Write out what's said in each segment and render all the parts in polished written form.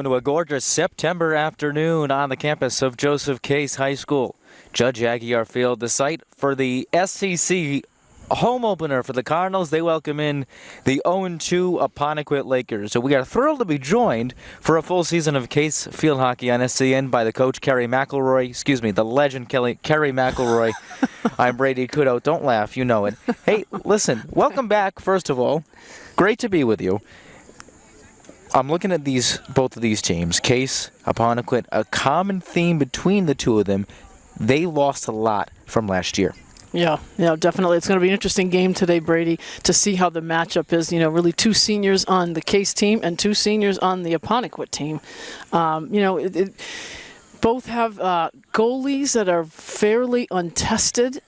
into a gorgeous September afternoon on the campus of Joseph Case High School. Judge Aguiar Field, the site for the SEC home opener for the Cardinals. They welcome in the 0-2 Apponequet Lakers. So we are thrilled to be joined for a full season of Case Field Hockey on SCN by the coach, the legend, Kerry McElroy. I'm Brady Kudo. Don't laugh, you know it. Hey, listen, welcome back, first of all. Great to be with you. I'm looking at both of these teams, Case, Apponequet, a common theme between the two of them. They lost a lot from last year. Yeah, definitely. It's going to be an interesting game today, Brady, to see how the matchup is. You know, really two seniors on the Case team and two seniors on the Apponequet team. Both have goalies that are fairly untested.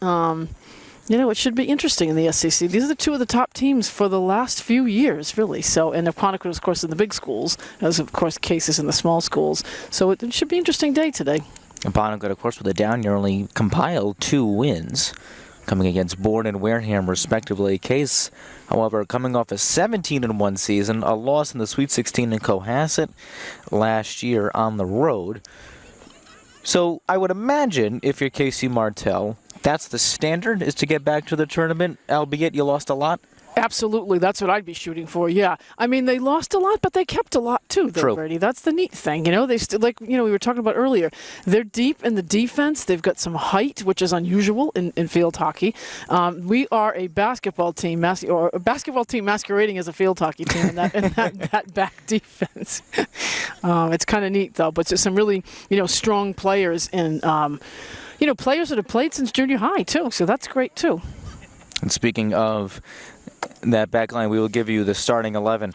It should be interesting in the SEC. These are the two of the top teams for the last few years, really. So, and Apponequet, of course, in the big schools, as of course Case is in the small schools. So it should be an interesting day today. Apponequet, of course, with a down year, only compiled 2 wins, coming against Bourne and Wareham, respectively. Case, however, coming off a 17-1 season, a loss in the Sweet 16 in Cohasset last year on the road. So I would imagine if you're Casey Martell, that's the standard, is to get back to the tournament, albeit you lost a lot? Absolutely. That's what I'd be shooting for, yeah. I mean, they lost a lot, but they kept a lot, too, though, Brady. That's the neat thing. You know, they still, we were talking about earlier, they're deep in the defense. They've got some height, which is unusual in field hockey. We are a basketball team, masquerading as a field hockey team in that back defense. It's kind of neat, though, but just some really, strong players and, players that have played since junior high, too, so that's great, too. And speaking of that back line, we will give you the starting 11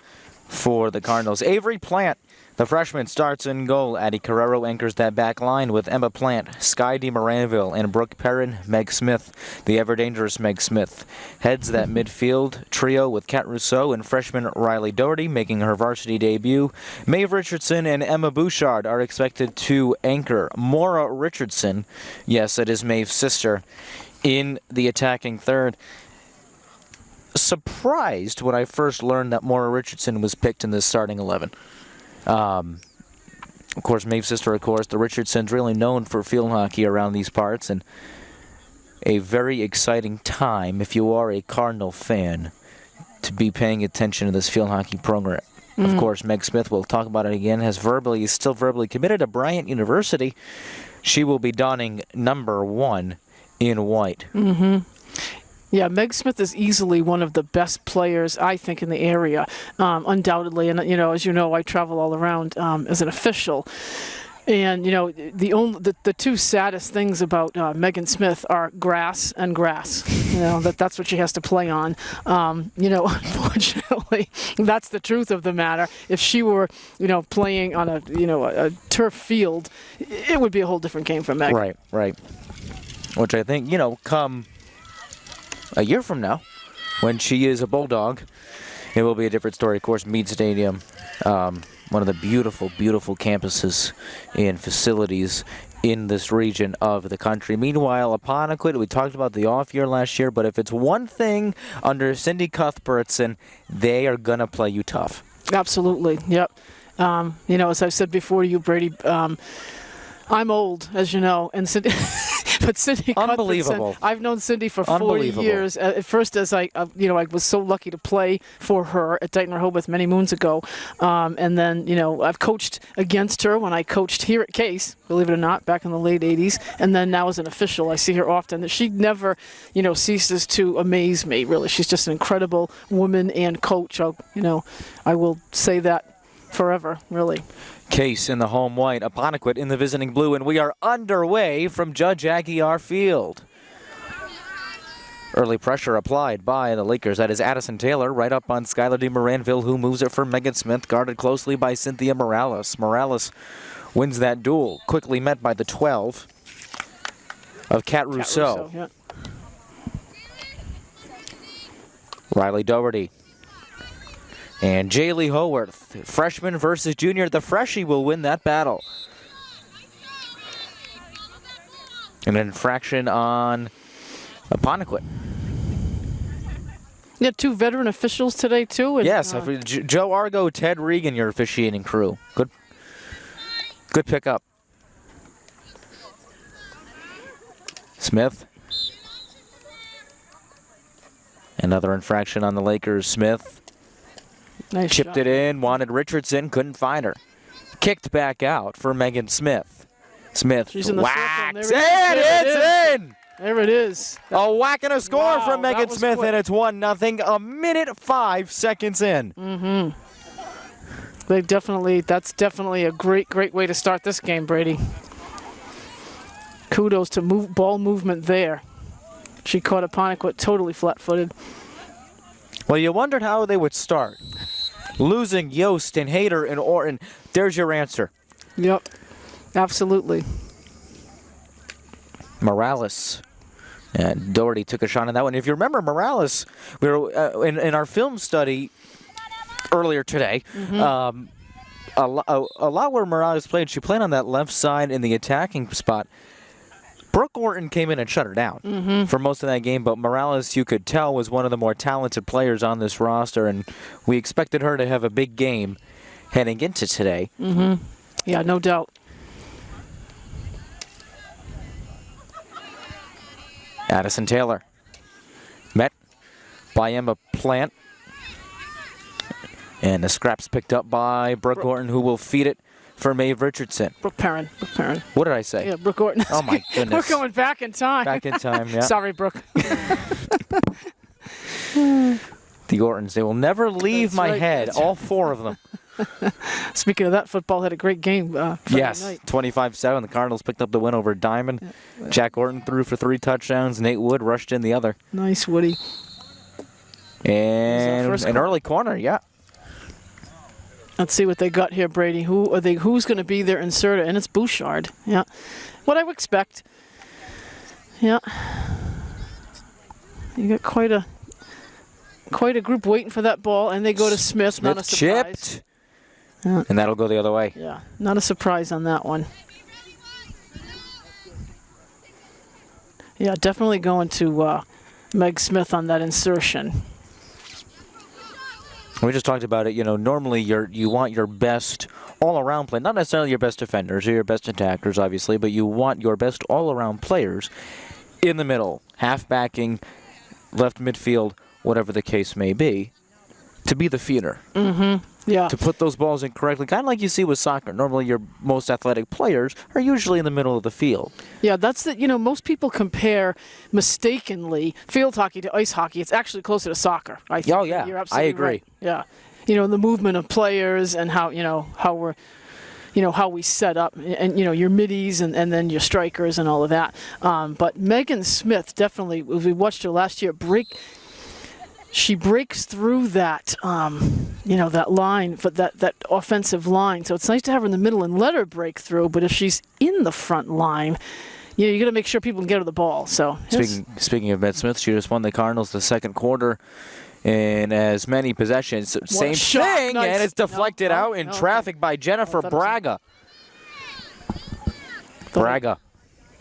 for the Cardinals. Avery Plant, the freshman, starts in goal. Addie Carrero anchors that back line with Emma Plant, Sky DeMoranville, and Brooke Perrin. Meg Smith, the ever-dangerous Meg Smith, heads that midfield trio with Kat Rousseau and freshman Riley Doherty making her varsity debut. Maeve Richardson and Emma Bouchard are expected to anchor. Maura Richardson, yes, that is Maeve's sister, in the attacking third. Surprised when I first learned that Maura Richardson was picked in this starting 11. Of course, Maeve's sister, the Richardsons, really known for field hockey around these parts, and a very exciting time if you are a Cardinal fan to be paying attention to this field hockey program. Of course, Meg Smith, we'll talk about it again, is still verbally committed to Bryant University. She will be donning number 1 in white. Yeah, Meg Smith is easily one of the best players, I think, in the area, undoubtedly. And, as you know, I travel all around as an official. And, the two saddest things about Megan Smith are grass and grass. That's what she has to play on. Unfortunately, that's the truth of the matter. If she were, playing on a turf field, it would be a whole different game for Meg. Right. Which I think, come a year from now, when she is a Bulldog, it will be a different story. Of course, Meade Stadium, one of the beautiful, beautiful campuses and facilities in this region of the country. Meanwhile, Apponequet, we talked about the off year last year, but if it's one thing under Cindy Cuthbertson, they are going to play you tough. Absolutely, yep. As I've said before to you, Brady, I'm old, as you know, and Cindy, but Cindy Unbelievable. I've known Cindy for 40 years. At first, as I was so lucky to play for her at Dighton Rehoboth many moons ago, and then I've coached against her when I coached here at Case, believe it or not, back in the late '80s, and then now as an official, I see her often. She never, ceases to amaze me. Really, she's just an incredible woman and coach. I will say that forever, really. Case in the home white, Apponequet in the visiting blue, and we are underway from Judge Aguiar Field. Early pressure applied by the Lakers. That is Addison Taylor right up on Skylar DeMoranville, who moves it for Megan Smith, guarded closely by Cynthia Morales. Morales wins that duel, quickly met by the 12 of Kat Rousseau. Yeah. Riley Doherty. And Jaylee Howarth, freshman versus junior. The freshie will win that battle. An infraction on Apponequet. Yeah, 2 veteran officials today, too. And, yes, Joe Argo, Ted Regan, your officiating crew. Good Good pickup. Smith. Another infraction on the Lakers. Smith Nice chipped shot. it in, wanted Richardson, couldn't find her. Kicked back out for Megan Smith. Smith She's in the whacks circle. it, There it is. it's in! There it is. A whack and a score Wow, from that Megan was Smith, quick. and it's 1-0. A minute 5 seconds in. That's definitely a great way to start this game, Brady. Kudos to ball movement there. She caught Apponequet totally flat-footed. Well, you wondered how they would start. Losing Yost and Hayter and Orton. There's your answer. Yep, absolutely. Morales. And Doherty took a shot on that one. If you remember, Morales, we were in our film study earlier today. A lot where Morales played, she played on that left side in the attacking spot. Brooke Orton came in and shut her down for most of that game, but Morales, you could tell, was one of the more talented players on this roster, and we expected her to have a big game heading into today. Yeah, no doubt. Addison Taylor met by Emma Plant. And the scraps picked up by Brooke Orton, who will feed it for Maeve Richardson. Brooke Perrin. What did I say? Yeah, Brooke Orton. Oh, my goodness. We're going back in time. Back in time, yeah. Sorry, Brooke. The Ortons, they will never leave That's my right, head, that's all four of them. Speaking of that, football had a great game Friday Yes, night. 25-7. The Cardinals picked up the win over Diamond. Jack Orton threw for 3 touchdowns. Nate Wood rushed in the other. Nice, Woody. And first an corner. early corner, yeah. Let's see what they got here, Brady. Who's going to be their inserter? And it's Bouchard. Yeah, what I would expect. Yeah, you got quite a group waiting for that ball, and they go to Smith. Not a surprise. Chipped. Yeah. And that'll go the other way. Yeah, not a surprise on that one. Yeah, definitely going to Meg Smith on that insertion. We just talked about it. You know, normally you want your best all-around play, not necessarily your best defenders or your best attackers, obviously, but you want your best all-around players in the middle, half-backing, left midfield, whatever the case may be, to be the feeder. Yeah. To put those balls in correctly, kind of like you see with soccer. Normally, your most athletic players are usually in the middle of the field. Yeah, that's the, most people compare mistakenly field hockey to ice hockey. It's actually closer to soccer, I think. Oh, yeah. You're absolutely I agree. right. Yeah. The movement of players and how we're, how we set up and, your middies and then your strikers and all of that. But Megan Smith definitely, we watched her last year, she breaks through that, that line, but that offensive line. So it's nice to have her in the middle and let her break through. But if she's in the front line, you got to make sure people can get her the ball. So speaking of Meg Smith, she just won the Cardinals the second quarter in as many possessions. Same shot. thing, Nice. and it's deflected out in traffic by Jennifer thought it was- Braga. Braga.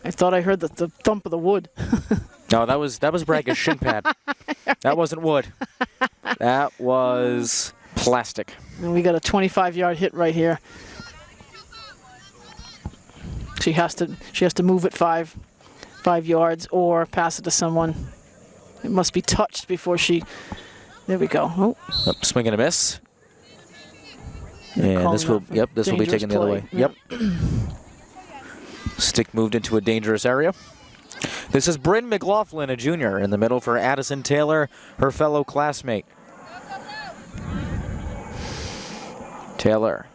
I thought I heard the thump of the wood. No, that was Braga's shin pad. That wasn't wood. That was plastic. And we got a 25-yard hit right here. She has to move it 5 yards or pass it to someone. It must be touched before she. There we go. Oh. Swing and a miss. They're And this will calling that this will be dangerous taken the other way. play. Yep. Stick moved into a dangerous area. This is Bryn McLaughlin, a junior, in the middle for Addison Taylor, her fellow classmate. Taylor.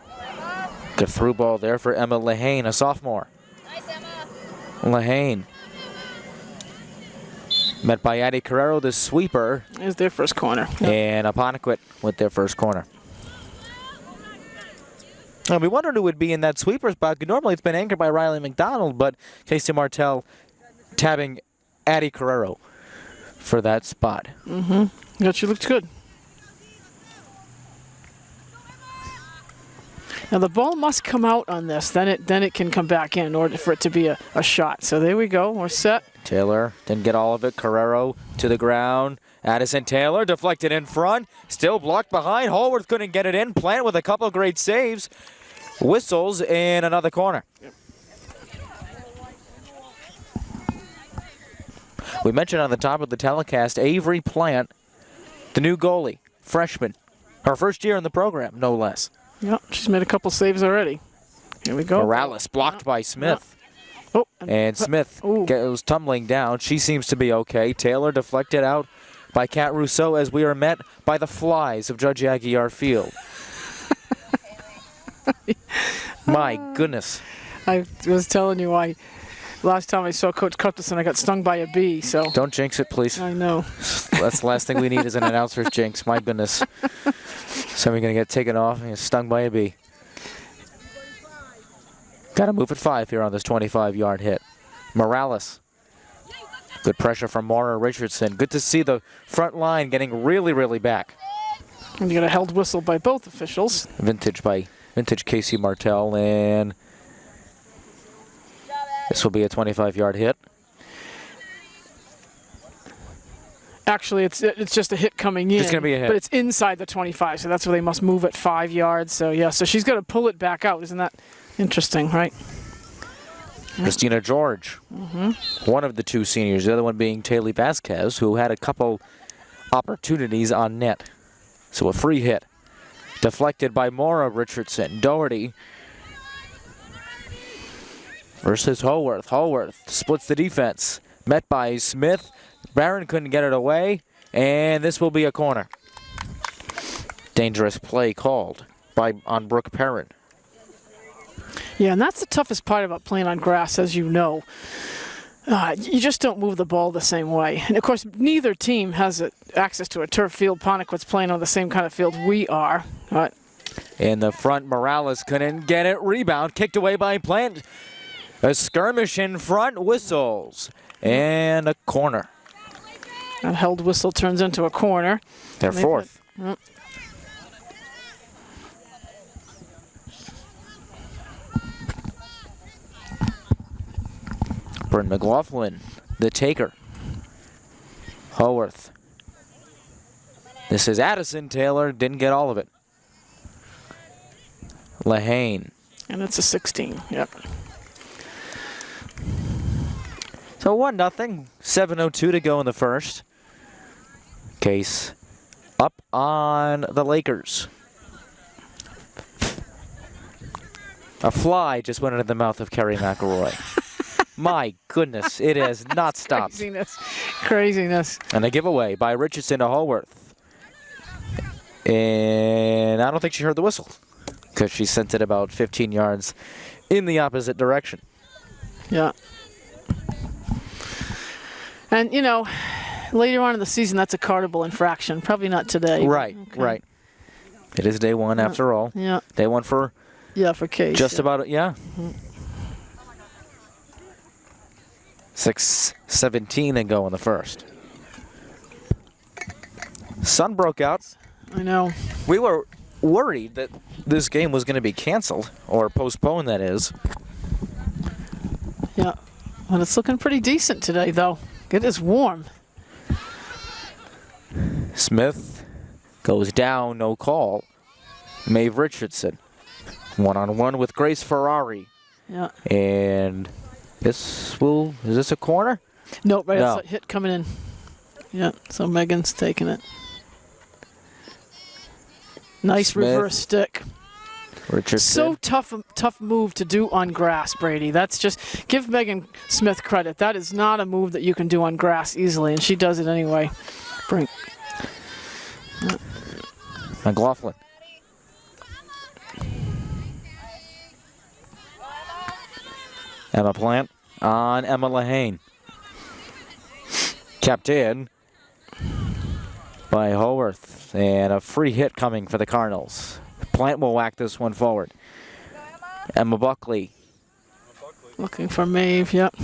Good through ball there for Emma Lehane, a sophomore. Nice, Emma. Lehane. Met by Addie Carrero, the sweeper, Is their first corner. and Apponequet with their first corner. And we wondered who would be in that sweeper spot. Normally it's been anchored by Riley McDonald, but Casey Martell tabbing Addie Carrero for that spot. Yeah, she looks good. Now the ball must come out on this, then it can come back in order for it to be a shot. So there we go, we're set. Taylor didn't get all of it. Carrero to the ground. Addison Taylor deflected in front. Still blocked behind. Hallworth couldn't get it in. Plant with a couple great saves. whistles in another corner. Yep. We mentioned on the top of the telecast, Avery Plant, the new goalie, freshman. Her first year in the program, no less. Yep, she's made a couple saves already. Here we go. Morales blocked by Smith. Oh, And Smith goes tumbling down. She seems to be okay. Taylor deflected out by Kat Rousseau as we are met by the flies of Judge Aguiar Field. My goodness. I was telling you last time I saw Coach Cutlerson, I got stung by a bee. So Don't jinx it, please. I know. That's the last thing we need is an announcer's jinx. My goodness. Somebody's going to get taken off and get stung by a bee. Got to move at 5 here on this 25-yard hit. Morales. Good pressure from Maura Richardson. Good to see the front line getting really, really back. And you got a held whistle by both officials. Vintage Casey Martell, and this will be a 25-yard hit. Actually, it's just a hit coming in. It's going to be a hit. But it's inside the 25, so that's where they must move at 5 yards. So, yeah, so she's got to pull it back out. Isn't that interesting, right? Christina George, one of the two seniors, the other one being Taylor Vasquez, who had a couple opportunities on net. So a free hit. Deflected by Maura Richardson. Doherty versus Haworth. Haworth splits the defense. Met by Smith. Barron couldn't get it away, and this will be a corner. Dangerous play called on Brooke Perrin. Yeah, and that's the toughest part about playing on grass, as you know. You just don't move the ball the same way. And, of course, neither team has access to a turf field. Apponequet's playing on the same kind of field we are. In the front, Morales couldn't get it. Rebound kicked away by Plant. A skirmish in front, whistles, and a corner. That held whistle turns into a corner. Their fourth. Bryn McLaughlin, the taker. Haworth. This is Addison Taylor, didn't get all of it. Lehane. And it's a 16, yep. So 1-0, 7:02 to go in the first. Case up on the Lakers. A fly just went into the mouth of Kerry McElroy. My goodness, it has not stopped. Craziness. And a giveaway by Richardson to Haworth. And I don't think she heard the whistle because she sent it about 15 yards in the opposite direction. Yeah. And, you know, later on in the season, that's a cardable infraction. Probably not today. Right, right. It is day one after all. Yeah. Day one for Case. Just about it, yeah. 6:17 and go in the first. Sun broke out. I know. We were worried that this game was going to be canceled, or postponed, that is. Yeah. Well, it's looking pretty decent today, though. It is warm. Smith goes down, no call. Maeve Richardson, one-on-one with Grace Ferrari. Yeah. And is this a corner? Nope, right, No. it's a hit coming in. Yeah, so Megan's taking it. Nice Smith. reverse stick. Richardson. So tough move to do on grass, Brady. That's just, give Megan Smith credit. That is not a move that you can do on grass easily, and she does it anyway. McLaughlin. Emma Plant on Emma Lehane. Kept in by Haworth, and a free hit coming for the Cardinals. Plant will whack this one forward. Emma Buckley. Looking for Maeve, yep.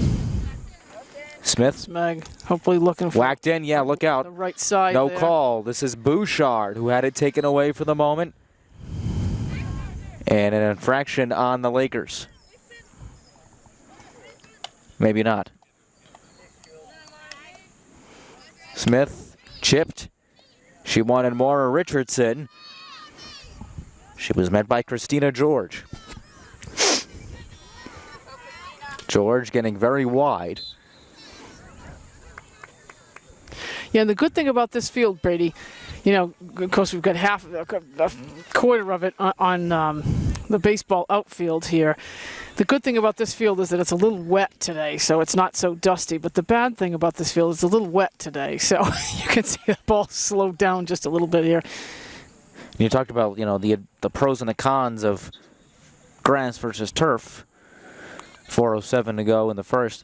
Smith. Meg, hopefully looking for Whacked in, yeah, look out. the right side. No there. call. This is Bouchard, who had it taken away for the moment. And an infraction on the Lakers. Maybe not. Smith chipped. She wanted Maura Richardson. She was met by Christina George. George getting very wide. Yeah, and the good thing about this field, Brady, you know, of course we've got a quarter of it on the baseball outfield here. The good thing about this field is that it's a little wet today, so it's not so dusty. But the bad thing about this field is it's a little wet today, so you can see the ball slowed down just a little bit here. You talked about, you know, the pros and the cons of grass versus turf. 4:07 to go in the first.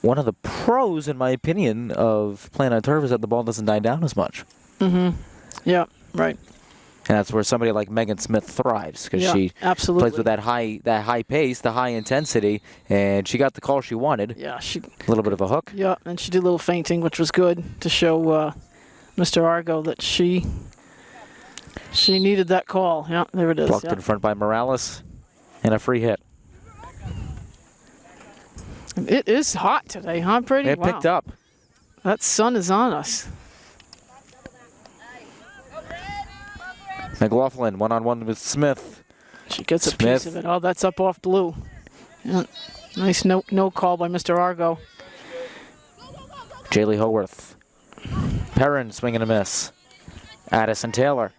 One of the pros, in my opinion, of playing on turf is that the ball doesn't die down as much. Mm-hmm. Yeah, right. And that's where somebody like Megan Smith thrives, because she absolutely plays with that high pace, the high intensity, and she got the call she wanted. Yeah, a little bit of a hook. Yeah, and she did a little feinting, which was good to show Mr. Argo that she needed that call. Yeah, there it is. Blocked in front by Morales, and a free hit. It is hot today, huh, Brady? It picked up. That sun is on us. McLaughlin one-on-one with Smith. She gets a piece of it. Oh, that's up off blue. Yeah. Nice no call by Mr. Argo. Jaylee Howarth. Perrin swinging a miss. Addison Taylor.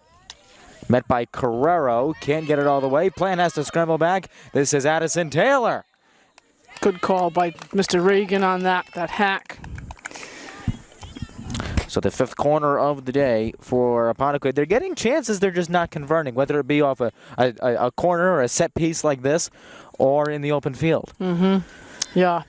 Met by Carrero. Can't get it all the way. Plant has to scramble back. This is Addison Taylor. Good call by Mr. Reagan on that hack. So the fifth corner of the day for Apponequet. They're getting chances, they're just not converting, whether it be off a corner or a set piece like this or in the open field. Mm-hmm. Yeah.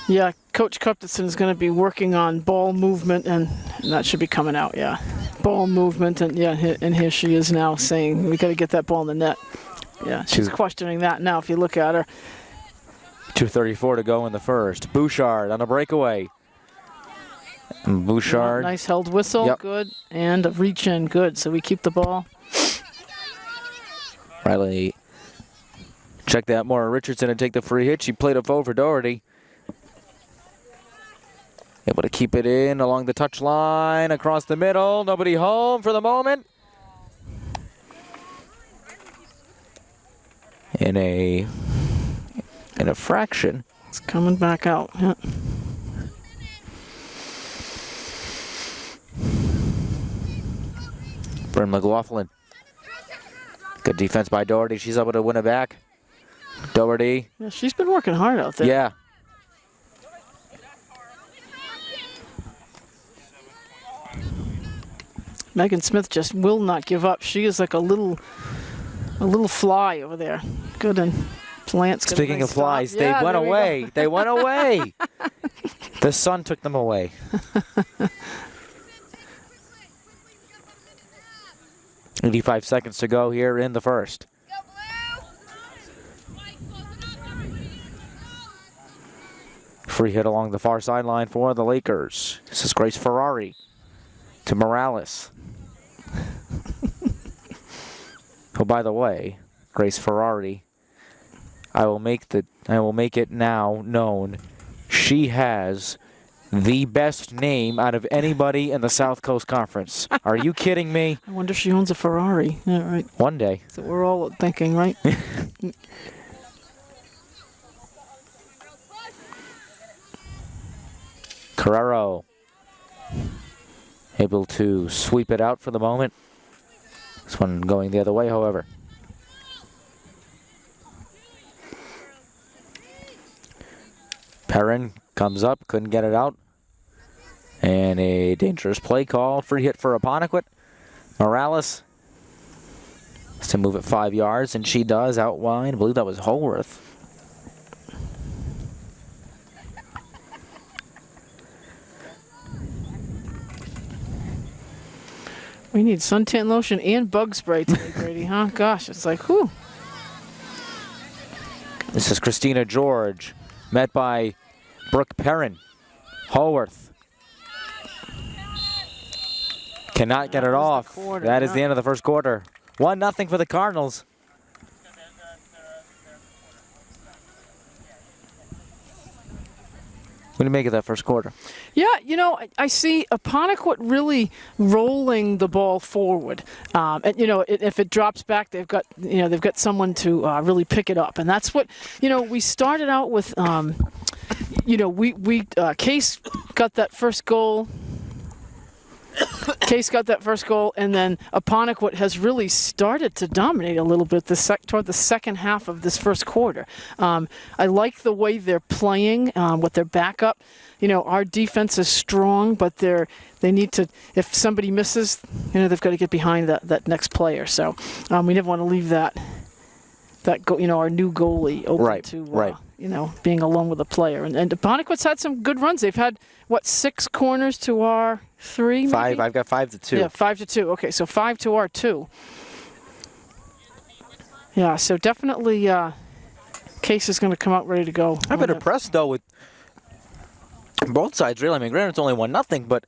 Yeah, Coach Cupton is going to be working on ball movement, and that should be coming out, yeah. Ball movement, and yeah, and here she is now saying, we got to get that ball in the net. Yeah, she's questioning that now if you look at her. 2:34 to go in the first. Bouchard on a breakaway. And Bouchard. Yeah, nice held whistle, yep. Good. And a reach in, good. So we keep the ball. Riley check that. Maura Richardson and take the free hit. She played a foul for Doherty. Able to keep it in along the touch line, across the middle. Nobody home for the moment. In a fraction. It's coming back out. Yeah. Bryn McLaughlin. Good defense by Doherty. She's able to win it back. Doherty. Yeah, she's been working hard out there. Yeah. Megan Smith just will not give up. She is like a little fly over there. Good, and Plant's. Speaking of flies, they went away. They went away. The sun took them away. 85 seconds to go here in the first. Free hit along the far sideline for the Lakers. This is Grace Ferrari to Morales. Oh, by the way, Grace Ferrari, I will make it now known, she has the best name out of anybody in the South Coast Conference. Are you kidding me? I wonder if she owns a Ferrari. Yeah, right. One day. So we're all thinking, right? Carrero able to sweep it out for the moment. This one going the other way, however. Perrin comes up, couldn't get it out. And a dangerous play call. Free hit for Apponequet. Morales has to move it 5 yards, and she does out wide. I believe that was Holworth. We need suntan lotion and bug spray today, Brady, huh? Gosh, it's like, whew. This is Christina George, met by Brooke Perrin. Holworth cannot get it off. That is the end of the first quarter. 1-0 for the Cardinals. What do you make of that first quarter? Yeah, I see Apponequet really rolling the ball forward. And, if it drops back, they've got someone to really pick it up. And that's what, we started out with, Case got that first goal. Case got that first goal, and then Apponequet has really started to dominate a little bit toward the second half of this first quarter. I like the way they're playing with their backup. Our defense is strong, but they need to. If somebody misses, they've got to get behind that next player. So we never want to leave our new goalie open to being alone with a player. And Apponequet's had some good runs. They've had 6 corners to our 3? Maybe? 5. I've got 5-2. Yeah, 5-2. Okay, so 5 to our 2. Yeah, so definitely Case is going to come out ready to go. I've been impressed though with both sides. Really, I mean, granted it's only 1-0, but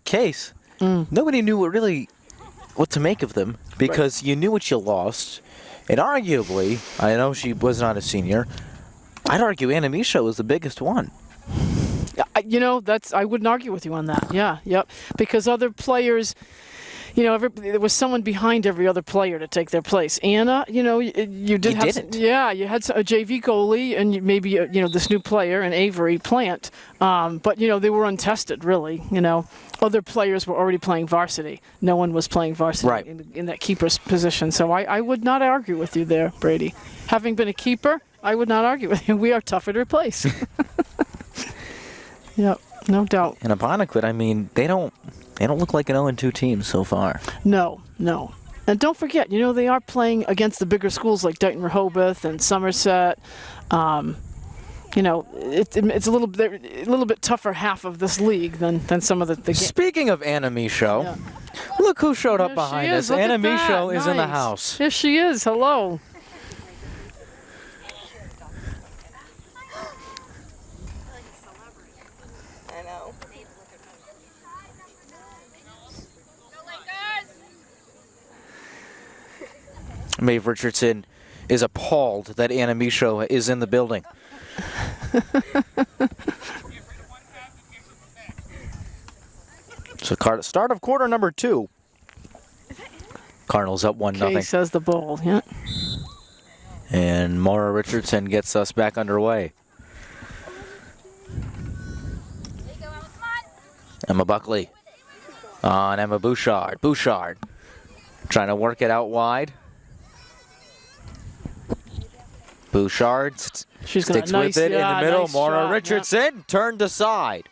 Case. Nobody knew what to make of them because you knew what you lost, and arguably, I know she was not a senior. I'd argue Anna Misha was the biggest one. I wouldn't argue with you on that. Yeah, yep. Because other players, there was someone behind every other player to take their place. Anna, you didn't. Yeah, you had a JV goalie and maybe this new player, an Avery Plant. But they were untested, really. Other players were already playing varsity. No one was playing varsity in that keeper's position. So I would not argue with you there, Brady. Having been a keeper, I would not argue with you. We are tougher to replace. Yep, no doubt. And Apponequet, I mean, they don't look like an 0-2 team so far. No. And don't forget, they are playing against the bigger schools like Dighton Rehoboth and Somerset. It's a little bit tougher half of this league than some of the games. Speaking of Anna Michaud, look who showed up behind us. Anna Michaud is in the house. Yes, she is. Hello. Maeve Richardson is appalled that Anna Michaud is in the building. So start of quarter number 2. Cardinals up 1-0. Case has the ball, yeah. And Maura Richardson gets us back underway. Emma Buckley on Emma Bouchard. Bouchard trying to work it out wide. Bouchard sticks with it in the middle. Nice Maura shot, Richardson turned aside.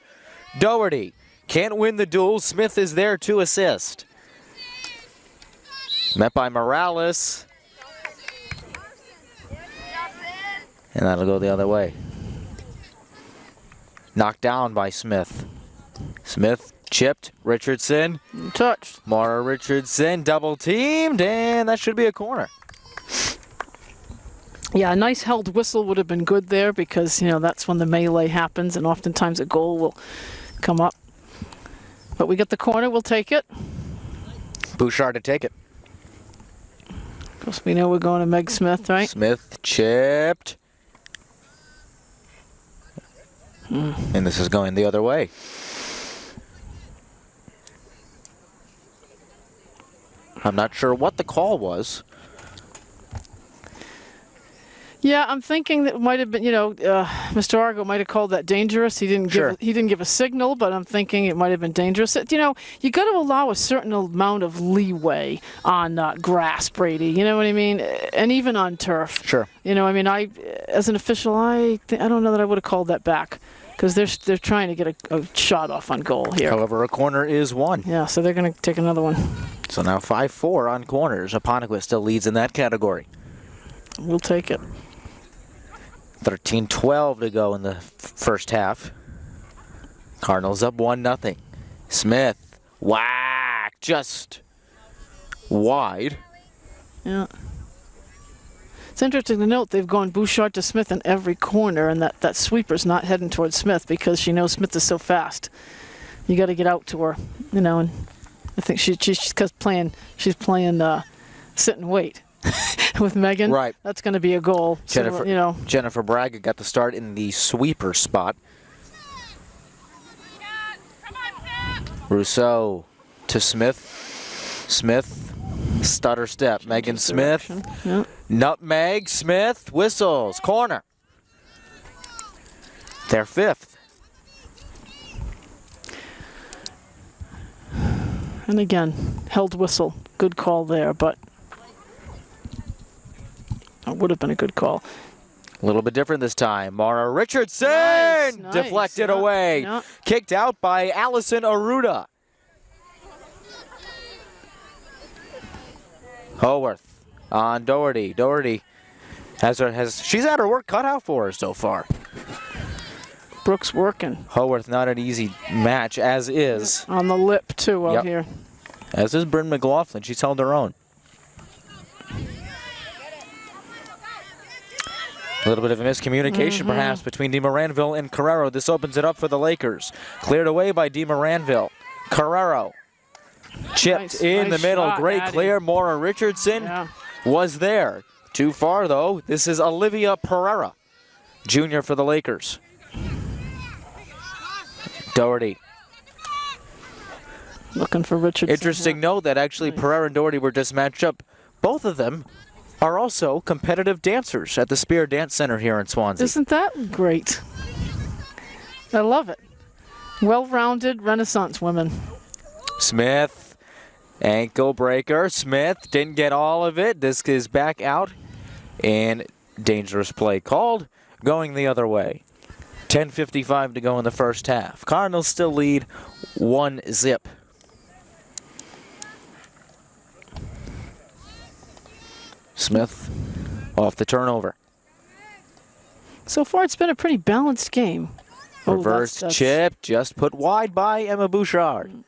Doherty can't win the duel. Smith is there to assist. Met by Morales. And that'll go the other way. Knocked down by Smith. Smith chipped. Richardson. Touched. Maura Richardson double teamed, and that should be a corner. Yeah, a nice held whistle would have been good there because, that's when the melee happens and oftentimes a goal will come up. But we get the corner, we'll take it. Bouchard to take it. Of course, we know we're going to Meg Smith, right? Smith chipped. And this is going the other way. I'm not sure what the call was. Yeah, I'm thinking that might have been, Mr. Argo might have called that dangerous. He didn't give a signal, but I'm thinking it might have been dangerous. You got to allow a certain amount of leeway on grass, Brady. You know what I mean? And even on turf. Sure. As an official, I don't know that I would have called that back because they're trying to get a shot off on goal here. However, a corner is won. Yeah, so they're going to take another one. So now 5-4 on corners. Apponequet still leads in that category. We'll take it. 13-12 to go in the first half. Cardinals up 1-0. Smith, whack, just wide. Yeah. It's interesting to note they've gone Bouchard to Smith in every corner, and that sweeper's not heading towards Smith because she knows Smith is so fast. You got to get out to her, and I think she's playing sit and wait. With Megan, right? That's going to be a goal. Jennifer Braga got the start in the sweeper spot. Rousseau to Smith. Smith, stutter step. Megan Smith. Yep. Nutmeg. Smith whistles. Corner. Their 5th. And again, held whistle. Good call there, but it would have been a good call. A little bit different this time. Mara Richardson Nice. deflected Yeah, away. yeah. Kicked out by Allison Aruda. Haworth on Doherty. Doherty she's had her work cut out for her so far. Brooks working. Haworth not an easy match, as is. On the lip, too, out here. As is Bryn McLaughlin. She's held her own. A little bit of a miscommunication, perhaps, between DeMoranville and Carrero. This opens it up for the Lakers. Cleared away by DeMoranville. Carrero chipped in the middle. Shot, Great Addie. clear. Maura Richardson was there. Too far, though. This is Olivia Pereira, junior for the Lakers. Doherty. Looking for Richardson. Interesting note that actually Pereira and Doherty were just matched up. Both of them are also competitive dancers at the Spear Dance Center here in Swansea. Isn't that great? I love it. Well-rounded Renaissance women. Smith, ankle breaker. Smith didn't get all of it. This is back out, and dangerous play called, going the other way. 10:55 to go in the first half. Cardinals still lead 1-0. Smith off the turnover. So far, it's been a pretty balanced game. Reverse chip, just put wide by Emma Bouchard.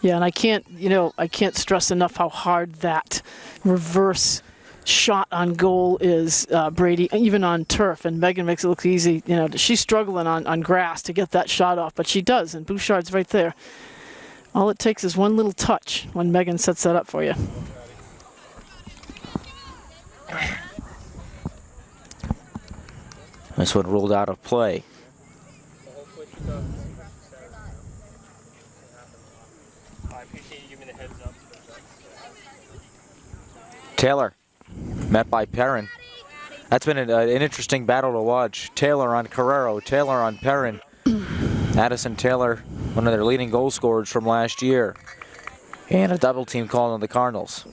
Yeah, and I can't stress enough how hard that reverse shot on goal is, Brady, even on turf. And Megan makes it look easy. You know, she's struggling on grass to get that shot off, but she does, and Bouchard's right there. All it takes is one little touch when Megan sets that up for you. This one ruled out of play. Taylor, met by Perrin. That's been an interesting battle to watch. Taylor on Carrero, Taylor on Perrin. Addison Taylor, one of their leading goal scorers from last year. And a double team call on the Cardinals.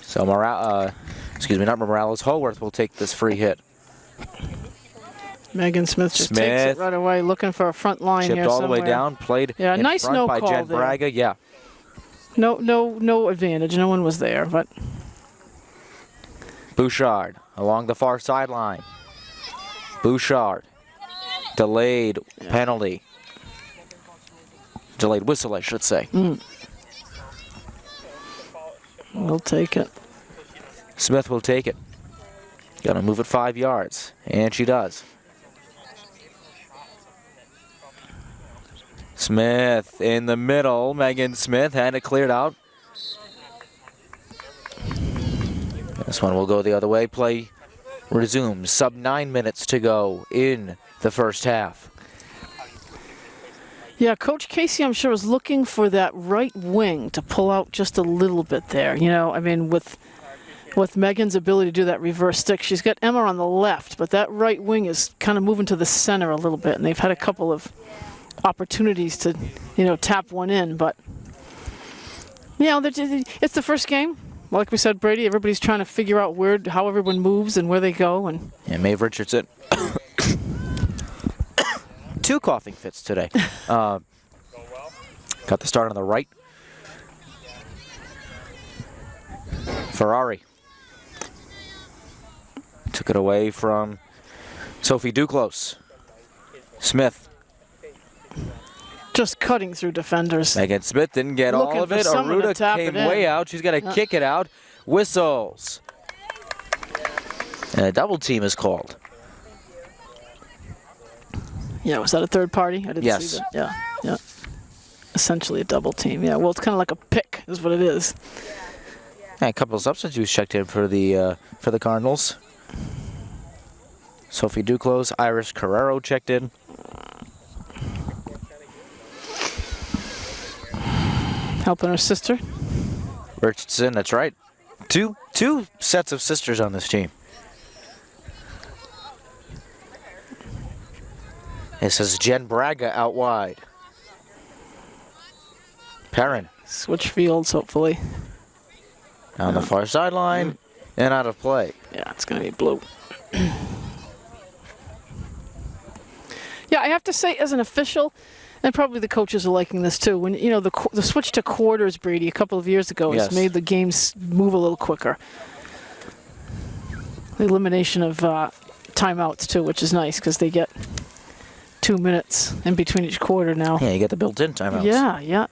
So not Morales, Haworth will take this free hit. Megan Smith just takes it right away, looking for a front line chipped here all somewhere. the way down, played in nice front no by call Jen there. Braga. Yeah. No advantage. No one was there, but Bouchard along the far sideline. Bouchard, delayed penalty. Delayed whistle, I should say. We'll take it. Smith will take it. Got to move it 5 yards, and she does. Smith in the middle. Megan Smith had it cleared out. This one will go the other way. Play resumes. Sub 9 minutes to go in the first half. Yeah, Coach Casey, I'm sure, was looking for that right wing to pull out just a little bit there. You know, I mean, with Megan's ability to do that reverse stick, she's got Emma on the left, but that right wing is kind of moving to the center a little bit, and they've had a couple of opportunities to, tap one in. But, it's the first game. Like we said, Brady, everybody's trying to figure out how everyone moves and where they go. And Maeve Richardson. 2 coughing fits today. Got the start on the right. Ferrari. Took it away from Sophie Duclos. Smith. just cutting through defenders. Megan Smith didn't get all of it. Aruda came way out. She's got to kick it out. Whistles. And a double team is called. Yeah, was that a third party? I didn't see that. Yeah. Essentially a double team. Yeah, well, it's kind of like a pick is what it is. Yeah, a couple of substitutes checked in for the Cardinals. Sophie Duclos, Iris Carrero checked in. Helping her sister. Richardson, that's right. Two sets of sisters on this team. This is Jen Braga out wide. Perrin. Switch fields, hopefully. On the far sideline and out of play. Yeah, it's going to be blue. Yeah, I have to say, as an official, and probably the coaches are liking this too, when the switch to quarters, Brady, a couple of years ago, has made the games move a little quicker. The elimination of timeouts too, which is nice because they get 2 minutes in between each quarter now. Yeah, you get the built-in timeouts. Yeah.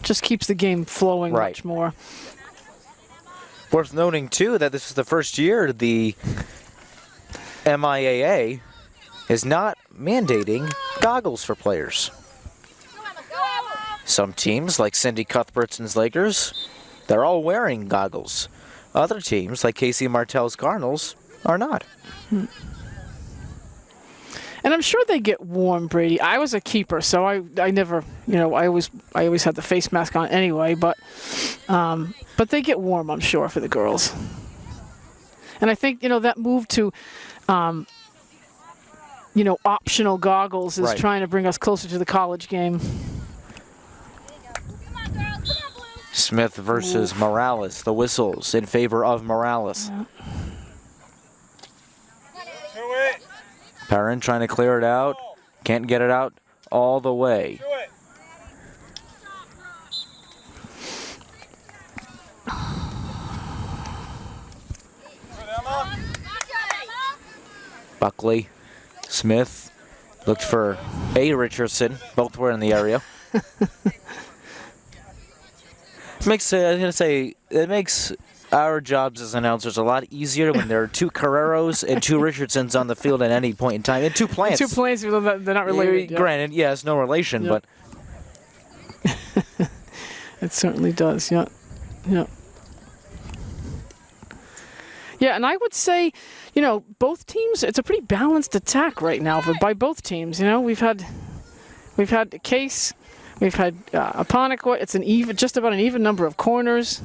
Just keeps the game flowing much more. Worth noting, too, that this is the first year the MIAA is not mandating goggles for players. Some teams, like Cindy Cuthbertson's Lakers, they're all wearing goggles. Other teams, like Casey Martell's Cardinals, are not. And I'm sure they get warm, Brady. I was a keeper, so I never, I always had the face mask on anyway. But they get warm, I'm sure, for the girls. And I think that move to, optional goggles is trying to bring us closer to the college game. Smith versus Morales. The whistles in favor of Morales. Yeah. Perrin trying to clear it out. Can't get it out all the way. Buckley, Smith looked for A. Richardson. Both were in the area. It makes our jobs as announcers a lot easier when there are two Carreros and two Richardsons on the field at any point in time, and two Plants. Two Plants, they're not related. Granted, yes, no relation, but it certainly does. Yeah. Yeah, and I would say, both teams. It's a pretty balanced attack right now by both teams. We've had Case, we've had Apponequet. It's just about an even number of corners.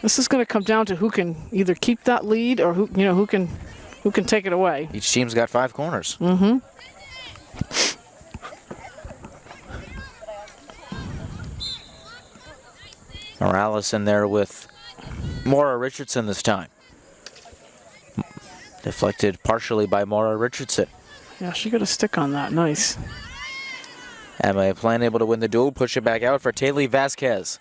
This is going to come down to who can either keep that lead or who can take it away. Each team's got 5 corners. Mm-hmm. Morales in there with Maura Richardson this time. Deflected partially by Maura Richardson. Yeah, she got a stick on that. Nice. Emma Plan able to win the duel. Push it back out for Taylor Vasquez.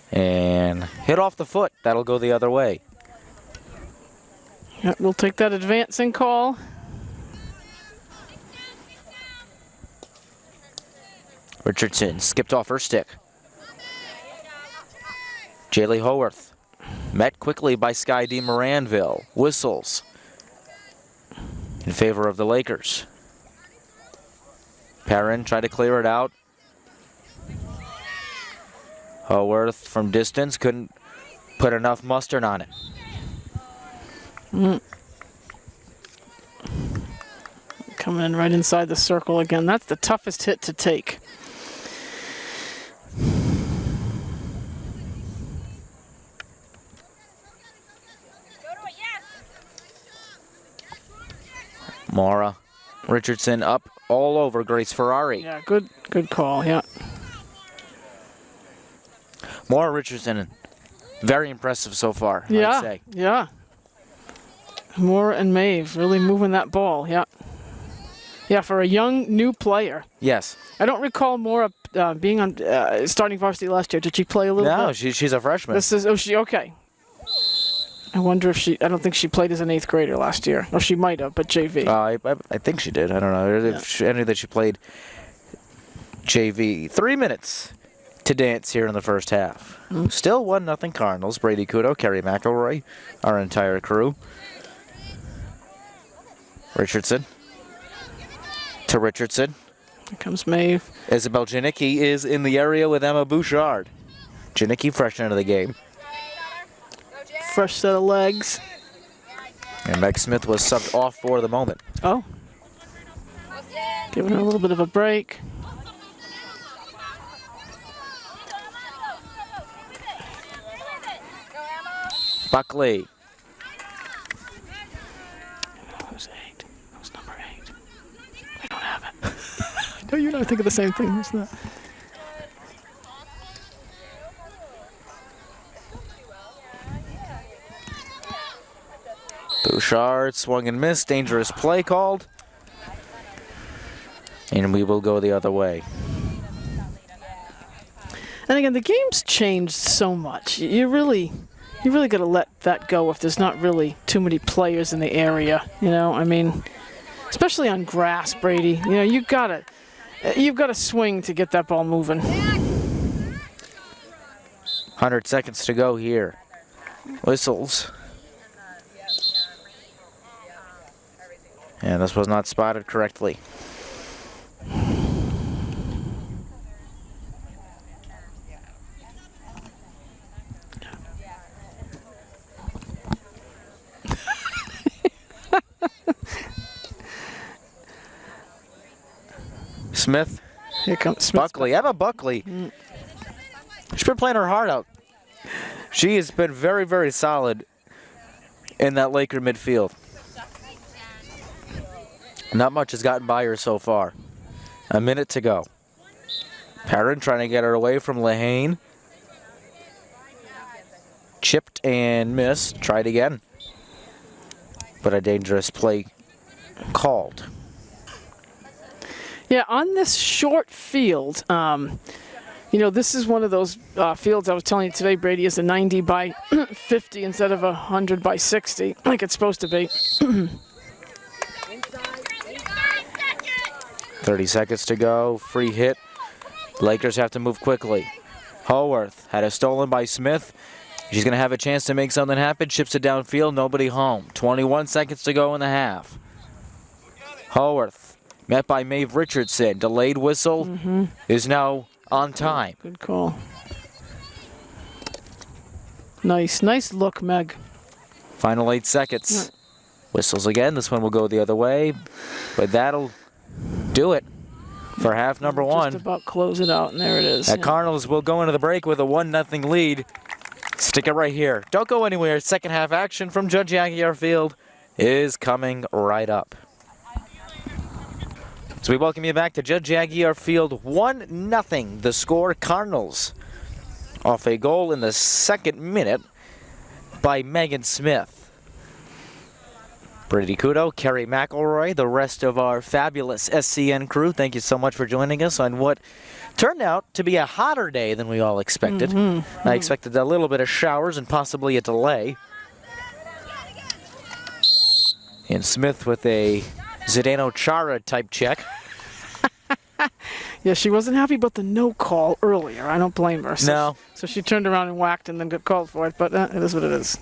And hit off the foot. That'll go the other way. Yeah, we'll take that advancing call. Richardson skipped off her stick. Jaylee Howarth met quickly by Sky D. Moranville. Whistles in favor of the Lakers. Perrin tried to clear it out. Howarth from distance couldn't put enough mustard on it. Coming in right inside the circle again. That's the toughest hit to take. Maura Richardson up all over Grace Ferrari. Yeah, good call, yeah. Maura Richardson, very impressive so far, I'd say. Yeah. Maura and Maeve really moving that ball, yeah. Yeah, for a young, new player. Yes. I don't recall Maura being on starting varsity last year. Did she play a little bit? No, she's a freshman. Okay. I wonder if I don't think she played as an 8th grader last year. Or she might have, but JV. I think she did. I don't know. If I knew that she played JV. 3 minutes to dance here in the first half. Still 1-0 Cardinals. Brady Kudo, Kerry McElroy, our entire crew. Richardson. To Richardson. Here comes Maeve. Isabel Janicki is in the area with Emma Bouchard. Janicki fresh into the game. Fresh set of legs. And Meg Smith was subbed off for the moment. Oh. Giving her a little bit of a break. Buckley. Who's 8? Who's number 8? We don't have it. No, you and I think of the same thing. Who's that? Bouchard swung and missed. Dangerous play called. And we will go the other way. And again, the game's changed so much. You really got to let that go if there's not really too many players in the area. You know, I mean, especially on grass, Brady. You know, you've got to swing to get that ball moving. 100 seconds to go here. Whistles. And this was not spotted correctly. Smith. Here comes Smith. Buckley. Emma Buckley. She's been playing her heart out. She has been very, very solid in that Laker midfield. Not much has gotten by her so far. A minute to go. Perrin trying to get her away from Lehane. Chipped and missed. Tried again. But a dangerous play called. Yeah, on this short field, you know, this is one of those fields I was telling you today, Brady, is a 90 by 50 instead of a 100 by 60, like it's supposed to be. 30 seconds to go. Free hit. Lakers have to move quickly. Haworth had it stolen by Smith. She's going to have a chance to make something happen. Chips it downfield. Nobody home. 21 seconds to go in the half. Haworth met by Maeve Richardson. Delayed whistle is now on time. Good call. Nice look, Meg. Final 8 seconds. Whistles again. This one will go the other way, but that'll do it for half number one. Just about close it out, and there it is. Cardinals will go into the break with a 1-0 lead. Stick it right here. Don't go anywhere. Second half action from Judge Aguiar Field is coming right up. So we welcome you back to Judge Aguiar Field. 1-0 the score. Cardinals off a goal in the second minute by Megan Smith. Brady Kudo, Kerry McElroy, the rest of our fabulous SCN crew, thank you so much for joining us on what turned out to be a hotter day than we all expected. I expected a little bit of showers and possibly a delay. And Smith with a Zdeno Chara type check. Yeah, she wasn't happy about the no call earlier. I don't blame her. No. So she turned around and whacked and then got called for it, but it is what it is.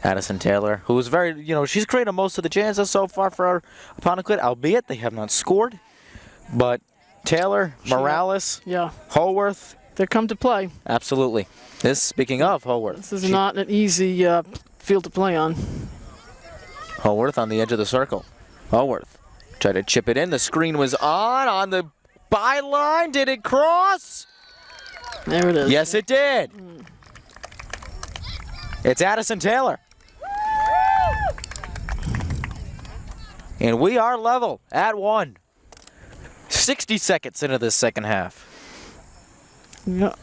Addison Taylor, who was very, she's created most of the chances so far for our Apponequet, albeit they have not scored. But Taylor, Morales, Haworth. They come to play. Absolutely. Speaking of Haworth. This is not an easy field to play on. Haworth on the edge of the circle. Haworth tried to chip it in. The screen was on the byline. Did it cross? There it is. Yes, it did. It's Addison Taylor. And we are level at 1. 60 seconds into this second half. Yeah.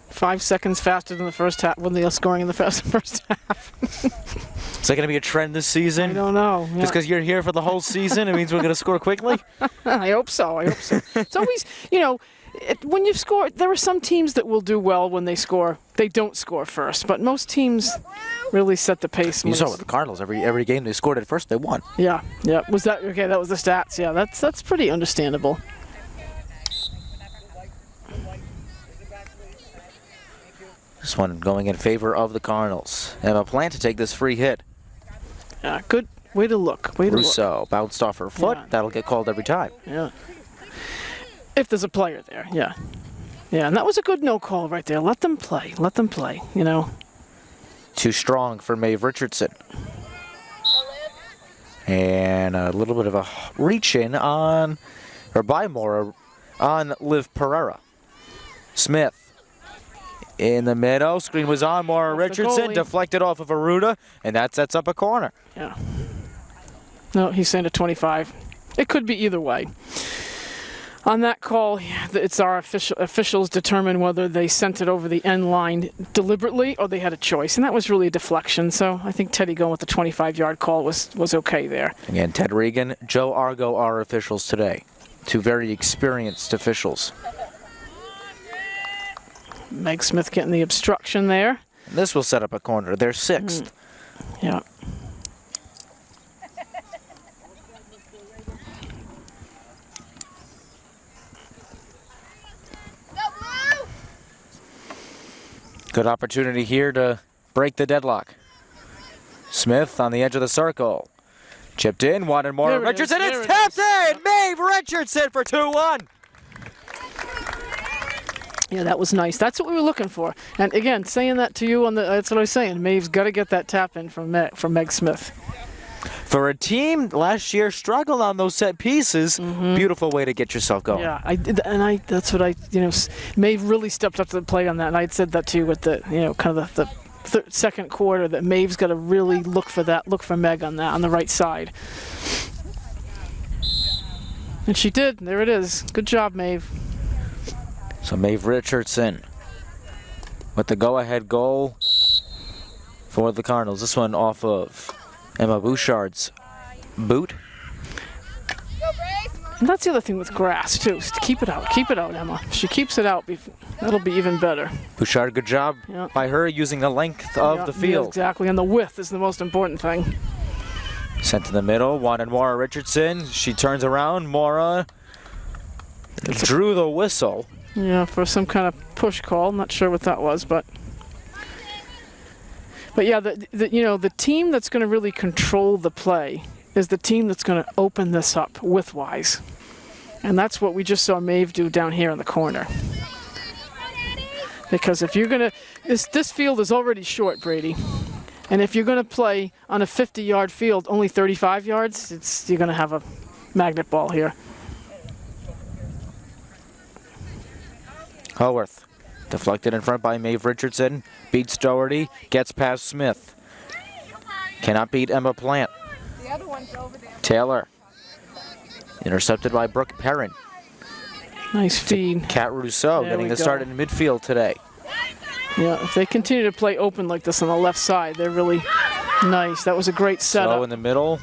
5 seconds faster than the first half when they are scoring in the first half. Is that going to be a trend this season? I don't know. Just because you're here for the whole season, it means we're going to score quickly? I hope so. It's always, when you score, there are some teams that will do well when they score. They don't score first, but most teams really set the pace. You saw with the Cardinals, every game they scored at first, they won. Yeah. Was that okay? That was the stats. Yeah, that's pretty understandable. This one going in favor of the Cardinals. They have a plan to take this free hit. Yeah, good way to look. Rousseau bounced off her foot. Yeah. That'll get called every time. Yeah. If there's a player there, yeah. Yeah, and that was a good no call right there. Let them play. Let them play, you know. Too strong for Maeve Richardson. And a little bit of a reach in on, or by Mora, on Liv Pereira. Smith in the middle. Screen was on. Mora Richardson deflected off of Aruda, and that sets up a corner. Yeah. No, he's saying a 25. It could be either way. On that call, it's our officials determine whether they sent it over the end line deliberately or they had a choice, and that was really a deflection. So I think Teddy going with the 25-yard call was okay there. Again, Ted Regan, Joe Argo are officials today. Two very experienced officials. Meg Smith getting the obstruction there. And this will set up a corner. They're sixth. Yeah. Good opportunity here to break the deadlock. Smith on the edge of the circle. Chipped in, wanted more. Richardson, it's tapped in! Maeve Richardson for 2-1. Yeah, that was nice. That's what we were looking for. And again, saying that to you, that's what I was saying. Maeve's got to get that tap in from Meg Smith. For a team last year struggled on those set pieces, beautiful way to get yourself going. Yeah, that's what Maeve really stepped up to the plate on that, and I'd said that to you with the, kind of the second quarter, that Maeve's got to really look for Meg on that, on the right side. And she did. There it is. Good job, Maeve. So Maeve Richardson with the go-ahead goal for the Cardinals. This one off of Emma Bouchard's boot. And that's the other thing with grass, too. Is to keep it out. Keep it out, Emma. If she keeps it out, that'll be even better. Bouchard, good job by her using the length of the field. Yeah, exactly, and the width is the most important thing. Sent to the middle, wanted Mora Richardson. She turns around. Mora drew the whistle. Yeah, for some kind of push call. I'm not sure what that was, but yeah, the team that's going to really control the play is the team that's going to open this up widthwise. And that's what we just saw Maeve do down here in the corner. Because if you're going to, this field is already short, Brady. And if you're going to play on a 50-yard field, only 35 yards, you're going to have a magnet ball here. Howarth, deflected in front by Maeve Richardson, beats Doherty, gets past Smith. Cannot beat Emma Plant. The other one's over there. Taylor, intercepted by Brooke Perrin. Nice feed. Kat Rousseau getting the start in midfield today. Yeah, if they continue to play open like this on the left side, they're really nice. That was a great setup. So in the middle.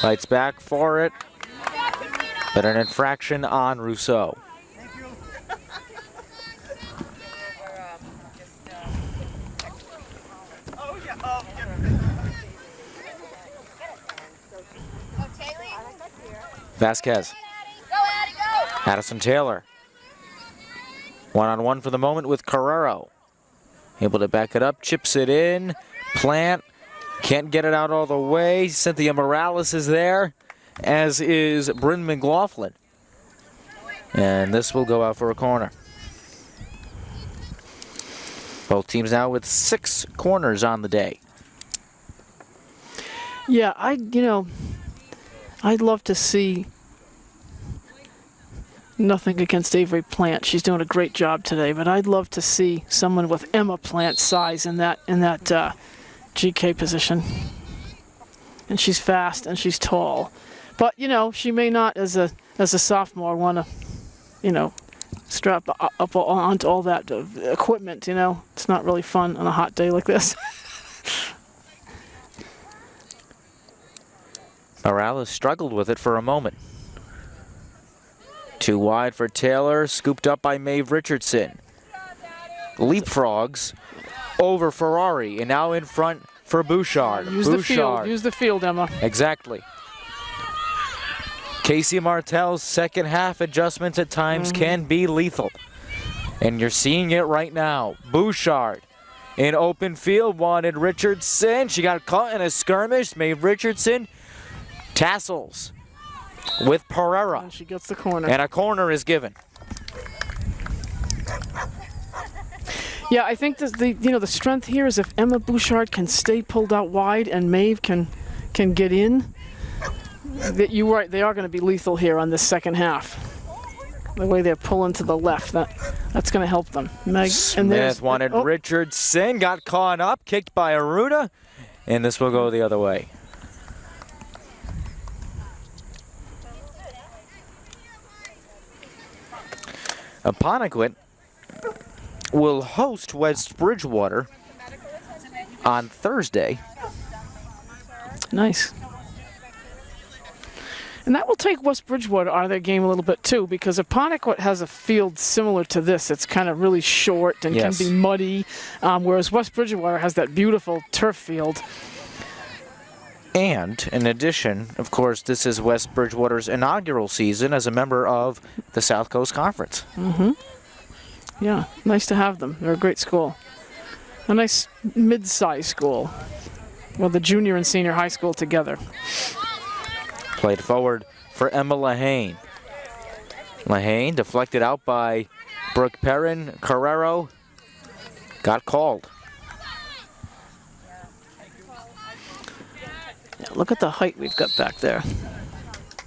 Fights back for it. But an infraction on Rousseau. Vasquez. Addison Taylor. One-on-one for the moment with Carrero. Able to back it up, chips it in. Plant can't get it out all the way. Cynthia Morales is there, as is Bryn McLaughlin. And this will go out for a corner. Both teams now with 6 corners on the day. Yeah, I'd love to see, nothing against Avery Plant. She's doing a great job today, but I'd love to see someone with Emma Plant's size in that GK position. And she's fast and she's tall. But, she may not, as a sophomore, want to, strap up onto all that equipment, It's not really fun on a hot day like this. Morales struggled with it for a moment. Too wide for Taylor, scooped up by Maeve Richardson. Leapfrogs over Ferrari, and now in front for Bouchard. Use the field, Emma. Exactly. Casey Martell's second half adjustments at times can be lethal. And you're seeing it right now. Bouchard in open field, wanted Richardson. She got caught in a skirmish. Maeve Richardson tassels with Pereira. And she gets the corner. And a corner is given. Yeah, I think the strength here is if Emma Bouchard can stay pulled out wide and Maeve can get in. You're right, they are going to be lethal here on this second half. The way they're pulling to the left, that's going to help them. Smith wanted Richardson, got caught up, kicked by Aruna, and this will go the other way. Apponequet will host West Bridgewater on Thursday. Nice. And that will take West Bridgewater out of their game a little bit too, because Apponequet has a field similar to this. It's kind of really short and can be muddy, whereas West Bridgewater has that beautiful turf field. And in addition, of course, this is West Bridgewater's inaugural season as a member of the South Coast Conference. Mm-hmm. Yeah, nice to have them. They're a great school. A nice mid-sized school. Well, the junior and senior high school together. Played forward for Emma Lahane. Lahane deflected out by Brooke Perrin. Carrero got called. Yeah, look at the height we've got back there.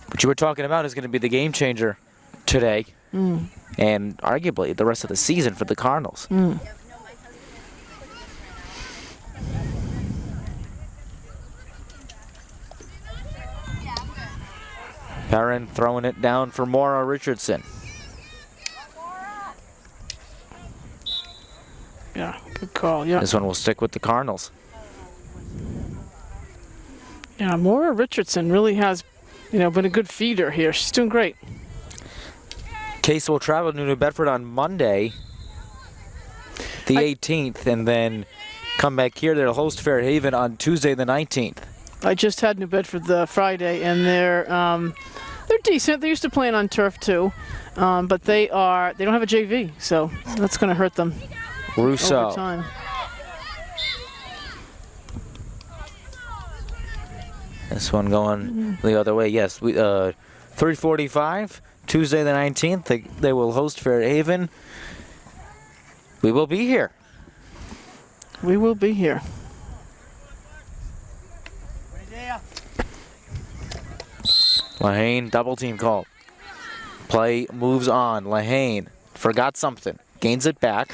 What you were talking about is going to be the game changer today. And arguably the rest of the season for the Cardinals. Perrin throwing it down for Maura Richardson. Yeah, good call. Yeah. This one will stick with the Cardinals. Yeah, Maura Richardson really has, been a good feeder here. She's doing great. Case will travel to New Bedford on Monday, the 18th, and then come back here. They'll host Fairhaven on Tuesday, the 19th. I just had New Bedford the Friday, and they're decent. They're used to playing on turf too, but they don't have a JV, so that's going to hurt them Rousseau. over time. This one going the other way. Yes, 3:45. Tuesday the 19th, they will host Fairhaven. We will be here. We will be here. Lahane, double team call. Play moves on. Lahane forgot something. Gains it back.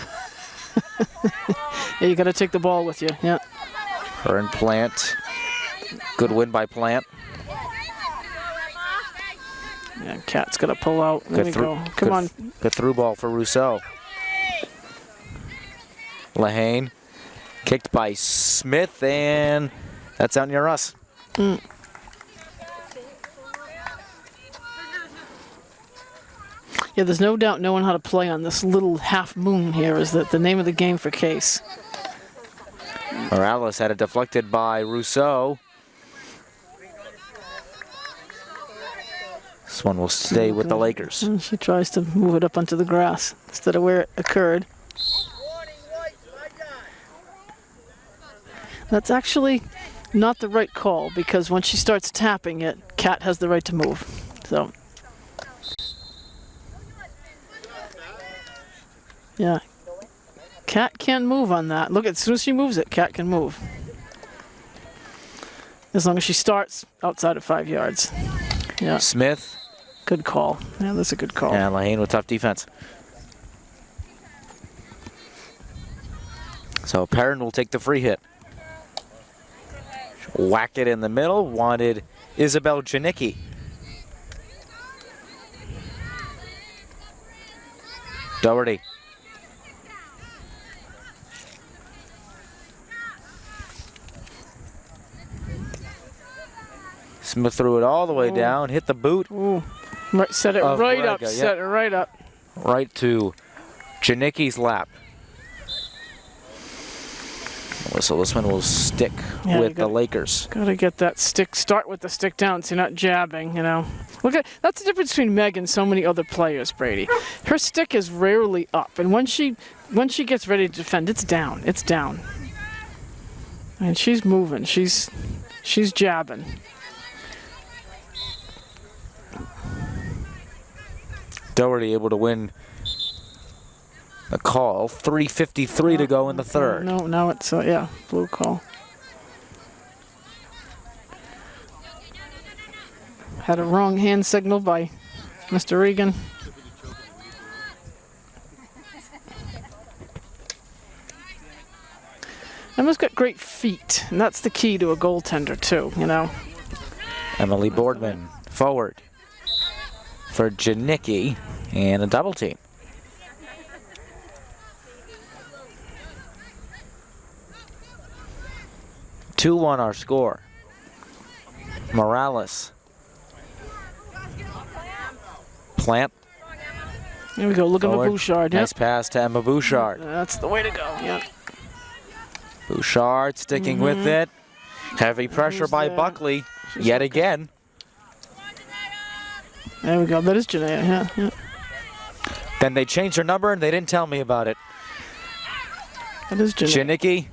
Yeah, you got to take the ball with you. Yeah. Her and Plant. Good win by Plant. Yeah, Cat's got to pull out. There we go. Come on. Good through ball for Rousseau. Lahane kicked by Smith, and that's out near us. Yeah, there's no doubt knowing how to play on this little half moon here is the name of the game for Case. Morales had it deflected by Rousseau. This one will stay with the Lakers. And she tries to move it up onto the grass instead of where it occurred. That's actually not the right call, because when she starts tapping it, Cat has the right to move. So, yeah. Cat can move on that. Look, as soon as she moves it, Cat can move. As long as she starts outside of 5 yards. Yeah. Smith. Good call. Yeah, that's a good call. And Lahane with tough defense. So Perrin will take the free hit. Whack it in the middle. Wanted Isabel Janicki. Doherty. Smith threw it all the way down, hit the boot. Ooh. Right, set it right up. Set it right up. Right to Janicki's lap. So this one will stick with the Lakers. Got to get that stick. Start with the stick down, so you're not jabbing. Look at that's the difference between Meg and so many other players. Brady, her stick is rarely up, and when she gets ready to defend, it's down. It's down. And she's moving. She's jabbing. Doherty able to win the call. 3:53 to go in the third. No, now it's, yeah, blue call. Had a wrong hand signal by Mr. Regan. Emma's got great feet, and that's the key to a goaltender too, you know. Emily Boardman forward for Janicki and a double team. (2-1) our score. Morales. Plant. Here we go, looking for Forward. Bouchard. Nice pass to Emma Bouchard. That's the way to go, yeah. Bouchard sticking with it. Heavy pressure Who's by that? Buckley yet again. There we go, that is Janaea, yeah. Then they changed her number and they didn't tell me about it. That is Janaea. Janicki.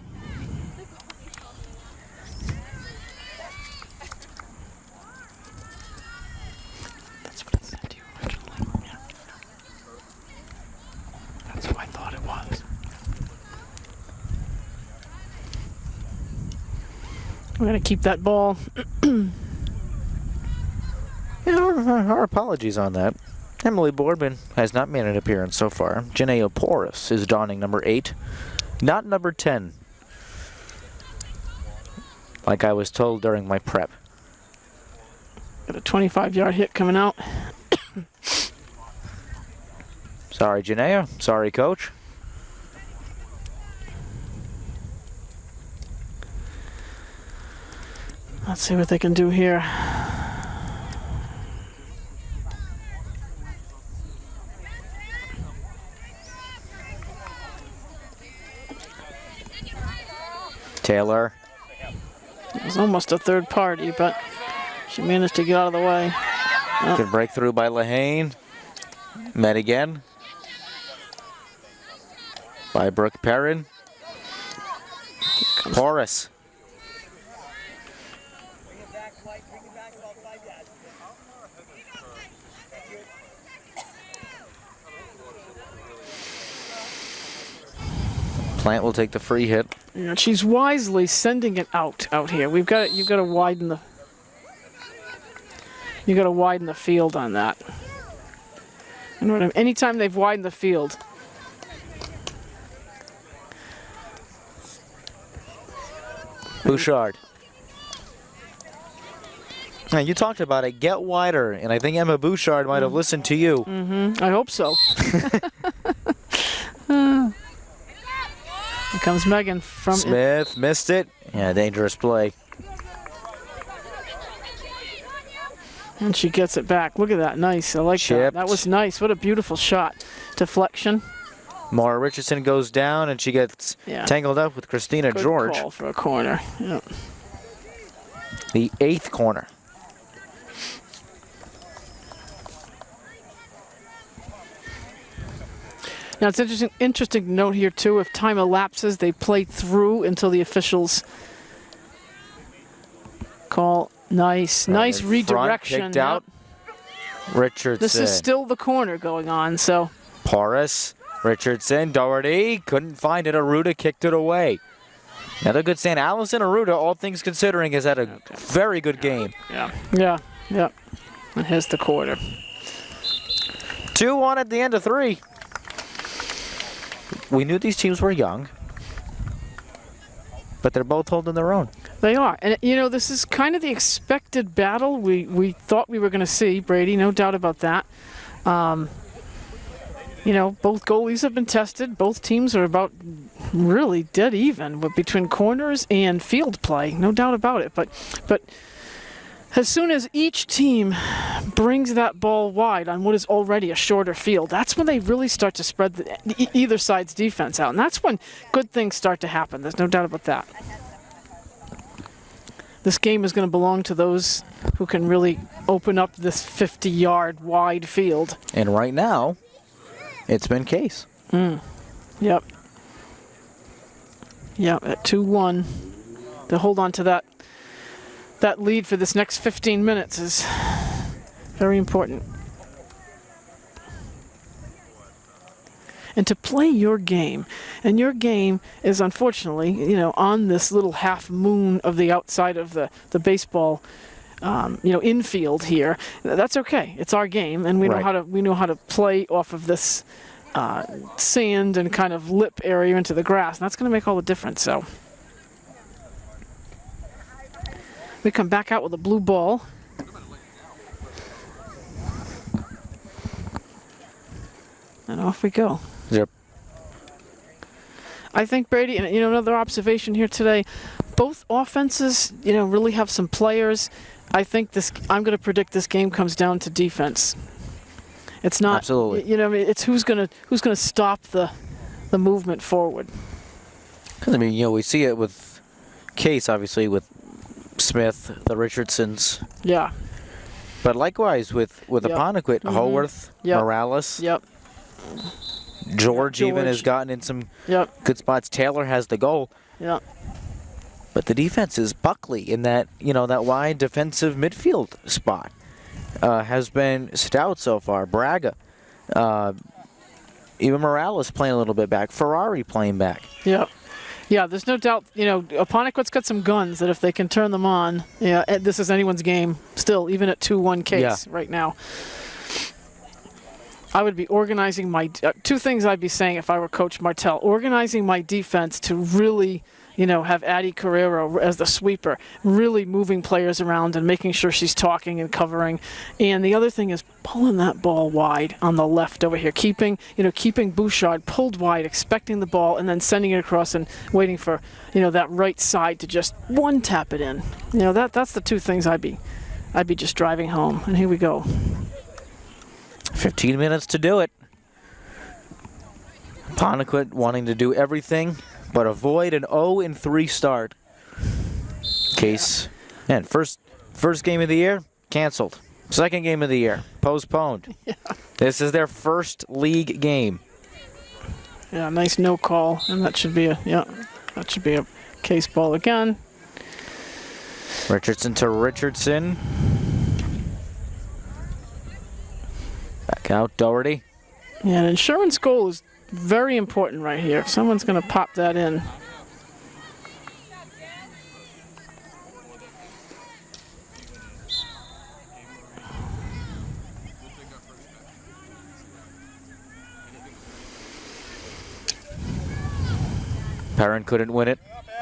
That's what I said to you originally. Yeah. That's who I thought it was. We're going to keep that ball. Yeah, our apologies on that. Emily Boardman has not made an appearance so far. Janaea Porras is donning number 8, not number 10, like I was told during my prep. Got a 25-yard hit coming out. Sorry, Janaea. Sorry, coach. Let's see what they can do here. Taylor. It was almost a third party, but she managed to get out of the way. Good breakthrough by Lehane. Met again by Brooke Perrin. Porras. Plant will take the free hit. Yeah, she's wisely sending it out here. You've got to widen the field on that. You know what I mean? Anytime they've widened the field. Bouchard. Now, you talked about it. Get wider, and I think Emma Bouchard might have listened to you. I hope so. Here comes Megan from Smith missed it. Yeah, dangerous play. And she gets it back. Look at that. Nice. I like Chipped. that. That was nice. What a beautiful shot. Deflection. Maura Richardson goes down, and she gets tangled up with Christina Good George. call for a corner. Yeah. The 8th corner. Now it's interesting to note here too. If time elapses, they play through until the officials call. Nice In redirection. front, kicked out. Richardson. This is still the corner going on. So Porras, Richardson, Doherty couldn't find it. Aruda kicked it away. Another good stand. Allison Aruda, all things considering, has had a very good game. yeah. And here's the quarter. 2-1 at the end of 3. We knew these teams were young, but they're both holding their own. They are. And, you know, this is kind of the expected battle we thought we were going to see, Brady, no doubt about that. You know, both goalies have been tested. Both teams are about really dead even between corners and field play, no doubt about it. But as soon as each team brings that ball wide on what is already a shorter field, that's when they really start to spread either side's defense out. And that's when good things start to happen. There's no doubt about that. This game is going to belong to those who can really open up this 50-yard wide field. And right now, it's been Case. Yep. At 2-1. To hold on to that lead for this next 15 minutes is very important. and to play your game. And your game is unfortunately, on this little half moon of the outside of the baseball, infield here. That's okay. It's our game, and we know how to play off of this sand and kind of lip area into the grass, and that's going to make all the difference. So we come back out with a blue ball. And off we go. Yep. I think, Brady, and another observation here today, both offenses, really have some players. I think I'm going to predict this game comes down to defense. It's not, absolutely. It's who's going to stop the movement forward. Because we see it with Case, obviously, with Smith, the Richardsons. Yeah. But likewise with Apponequet, Haworth, Morales. Yep. George even has gotten in some good spots. Taylor has the goal. Yep. But the defense is Buckley in that, that wide defensive midfield spot. Has been stout so far. Braga. Even Morales playing a little bit back. Ferrari playing back. Yep. Yeah, there's no doubt, Apponequet's got some guns that if they can turn them on, this is anyone's game still, even at 2-1 Case right now. I would be organizing my two things I'd be saying if I were Coach Martell. Organizing my defense to really, have Addie Carrero as the sweeper, really moving players around and making sure she's talking and covering. And the other thing is pulling that ball wide on the left over here, keeping Bouchard pulled wide, expecting the ball, and then sending it across and waiting for, that right side to just one tap it in. That's the two things I'd be just driving home. And here we go. 15 minutes to do it. Apponequet wanting to do everything but avoid an 0-3 start. Case, and first game of the year, canceled. Second game of the year, postponed. Yeah. This is their first league game. Yeah, nice no call, and that should be a Case ball again. Richardson to Richardson. Back out, Doherty. Yeah, and Sherman's goal is very important right here. If someone's going to pop that in. Perrin couldn't win it.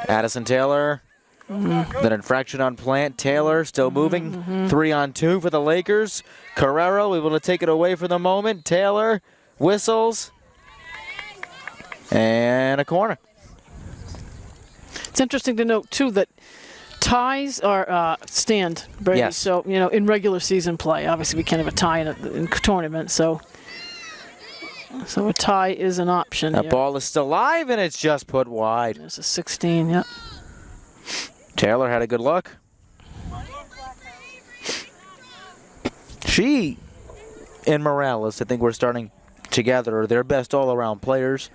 Addison Taylor. Then infraction on Plant. Taylor still moving. 3-on-2 for the Lakers. Carrero able to take it away for the moment. Taylor whistles. And a corner. It's interesting to note, too, that ties are stand, Brady. Yes. So, in regular season play, obviously we can't have a tie in a tournament, so a tie is an option. That ball is still live, and it's just put wide. There's a 16, yep. Taylor had a good look. She and Morales, I think we're starting together, are their best all-around players.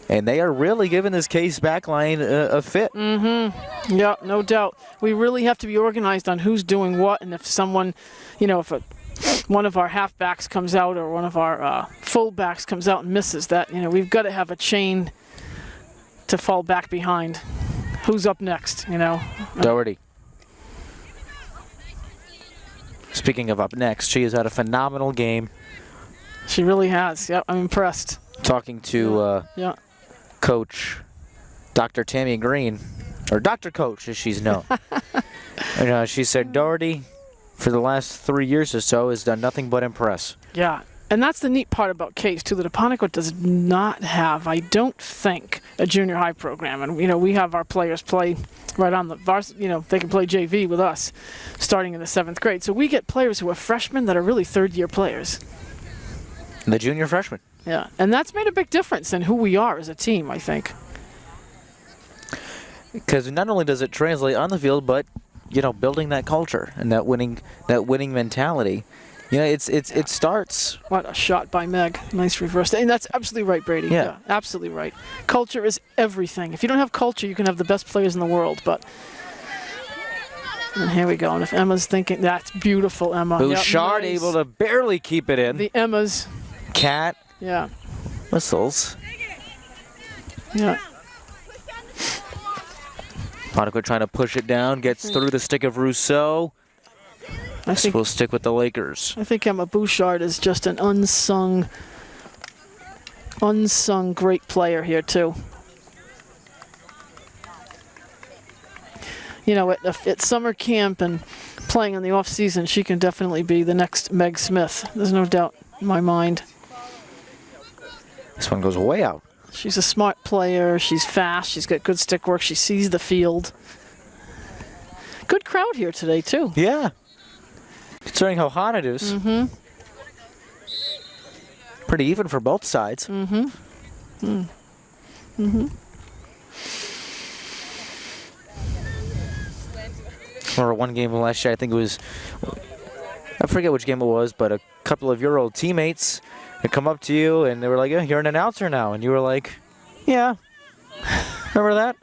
And they are really giving this Case backline a fit. Yeah, no doubt. We really have to be organized on who's doing what, and if someone, if one of our halfbacks comes out or one of our fullbacks comes out and misses that, we've got to have a chain to fall back behind. Who's up next, Doherty. Speaking of up next, she has had a phenomenal game. She really has. Yep, I'm impressed. Talking to Coach Dr. Tammy Green, or Dr. Coach as she's known. And she said Doherty, for the last 3 years or so, has done nothing but impress. Yeah. And that's the neat part about Case, too, that Apponequet does not have, I don't think, a junior high program. And, we have our players play right on the varsity, they can play JV with us starting in the 7th grade. So we get players who are freshmen that are really third-year players. The junior freshman. Yeah, and that's made a big difference in who we are as a team, I think. Because not only does it translate on the field, but, building that culture and that winning mentality. It starts. What a shot by Meg. Nice reverse. And that's absolutely right, Brady. Yeah, absolutely right. Culture is everything. If you don't have culture, you can have the best players in the world. And here we go. And if Emma's thinking, that's beautiful, Emma. Bouchard nice. able to barely keep it in. The Emmas. Cat. Yeah. whistles. Yeah. Apponequet trying to push it down, gets through the stick of Rousseau. This will stick with the Lakers. I think Emma Bouchard is just an unsung great player here too. You know, at summer camp and playing in the off season, she can definitely be the next Meg Smith. There's no doubt in my mind. This one goes way out. She's a smart player. She's fast. She's got good stick work. She sees the field. Good crowd here today too. Yeah. Considering how hot it is. Mm-hmm. Pretty even for both sides. Mm-hmm. Mm-hmm. Remember one game last year, I think it was, I forget which game it was, but a couple of your old teammates had come up to you and they were like, yeah, you're an announcer now. And you were like, yeah. Remember that?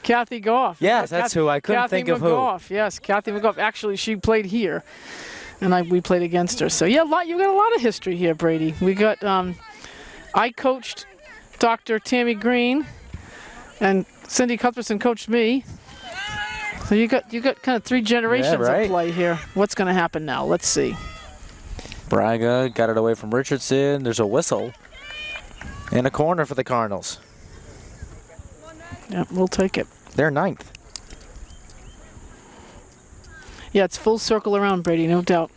Kathy Goff. Yes, that's who. I couldn't think of who. Yes, Kathy McGough. Actually, she played here, and we played against her. So yeah, you got a lot of history here, Brady. We got. I coached Dr. Tammy Green, and Cindy Cuthbertson coached me. So you got kind of 3 generations of play here. What's going to happen now? Let's see. Braga got it away from Richardson. There's a whistle and a corner for the Cardinals. Yeah, we'll take it. They're 9th. Yeah, it's full circle around, Brady, no doubt.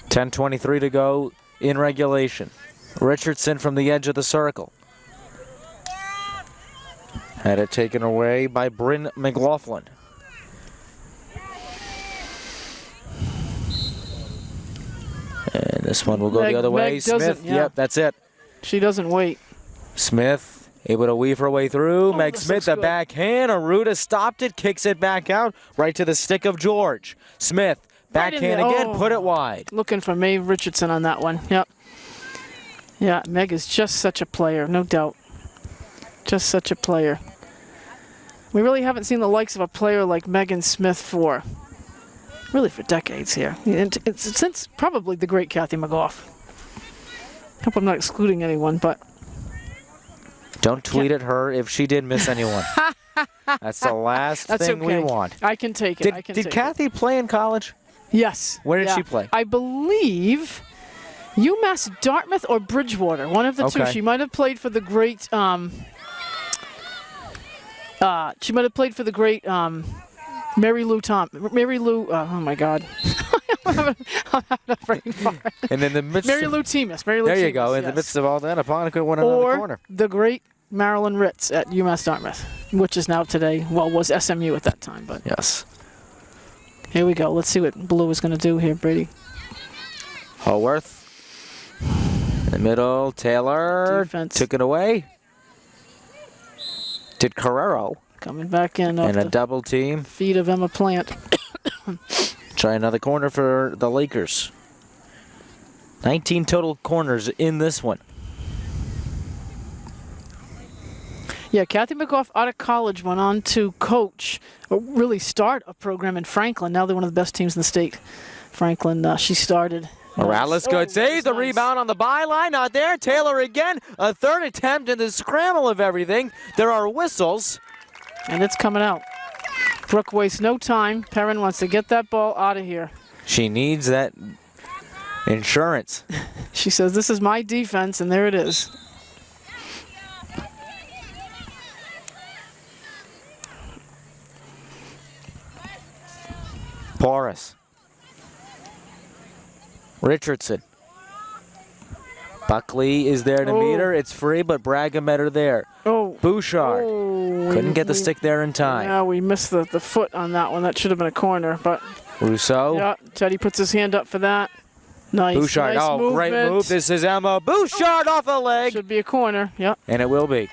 10:23 to go in regulation. Richardson from the edge of the circle. Had it taken away by Bryn McLaughlin. And this one will go the other way. Smith, yep, that's it. She doesn't wait. Smith able to weave her way through. Meg Smith, the good. backhand. Aruda stopped it, kicks it back out, right to the stick of George. Smith, backhand again, put it wide. Looking for Maeve Richardson on that one. Yep. Yeah, Meg is just such a player, no doubt. Just such a player. We really haven't seen the likes of a player like Megan Smith for decades here. It's since probably the great Kathy McGough. Hope I'm not excluding anyone, but don't tweet at her if she did miss anyone. That's the last thing we want. I can take it. Did Kathy play in college? Yes. Where did she play? I believe UMass Dartmouth or Bridgewater, one of the two. She might have played for the great. She might have played for the great Mary Lou. Oh my God. I'm having a brain fart. And in the midst Mary Lou Temis. There you go. In the midst of all that, Apponequet won another corner. The great Marilyn Ritz at UMass Dartmouth, which is now today, was SMU at that time. But yes. Here we go. Let's see what Blue is going to do here, Brady. Haworth. In the middle, Taylor took it away. Did Carrero. Coming back in. And a double team. Feet of Emma Plant. Try another corner for the Lakers. 19 total corners in this one. Yeah, Kathy McGough out of college went on to coach, or really start a program in Franklin. Now they're one of the best teams in the state. Franklin, she started. Morales, good save. The rebound on the byline, not there. Taylor again, a third attempt in the scramble of everything. There are whistles. And it's coming out. Brooke wastes no time. Perrin wants to get that ball out of here. She needs that insurance. She says, this is my defense, and there it is. Porras. Richardson. Buckley is there to meet her. It's free, but Braga met her there. Bouchard. Couldn't get the stick there in time. Yeah, we missed the foot on that one. That should have been a corner, but Rousseau. Yeah, Teddy puts his hand up for that. Nice. Bouchard. Nice movement. Great move. This is Emma Bouchard off a leg. Should be a corner. Yep. And it will be.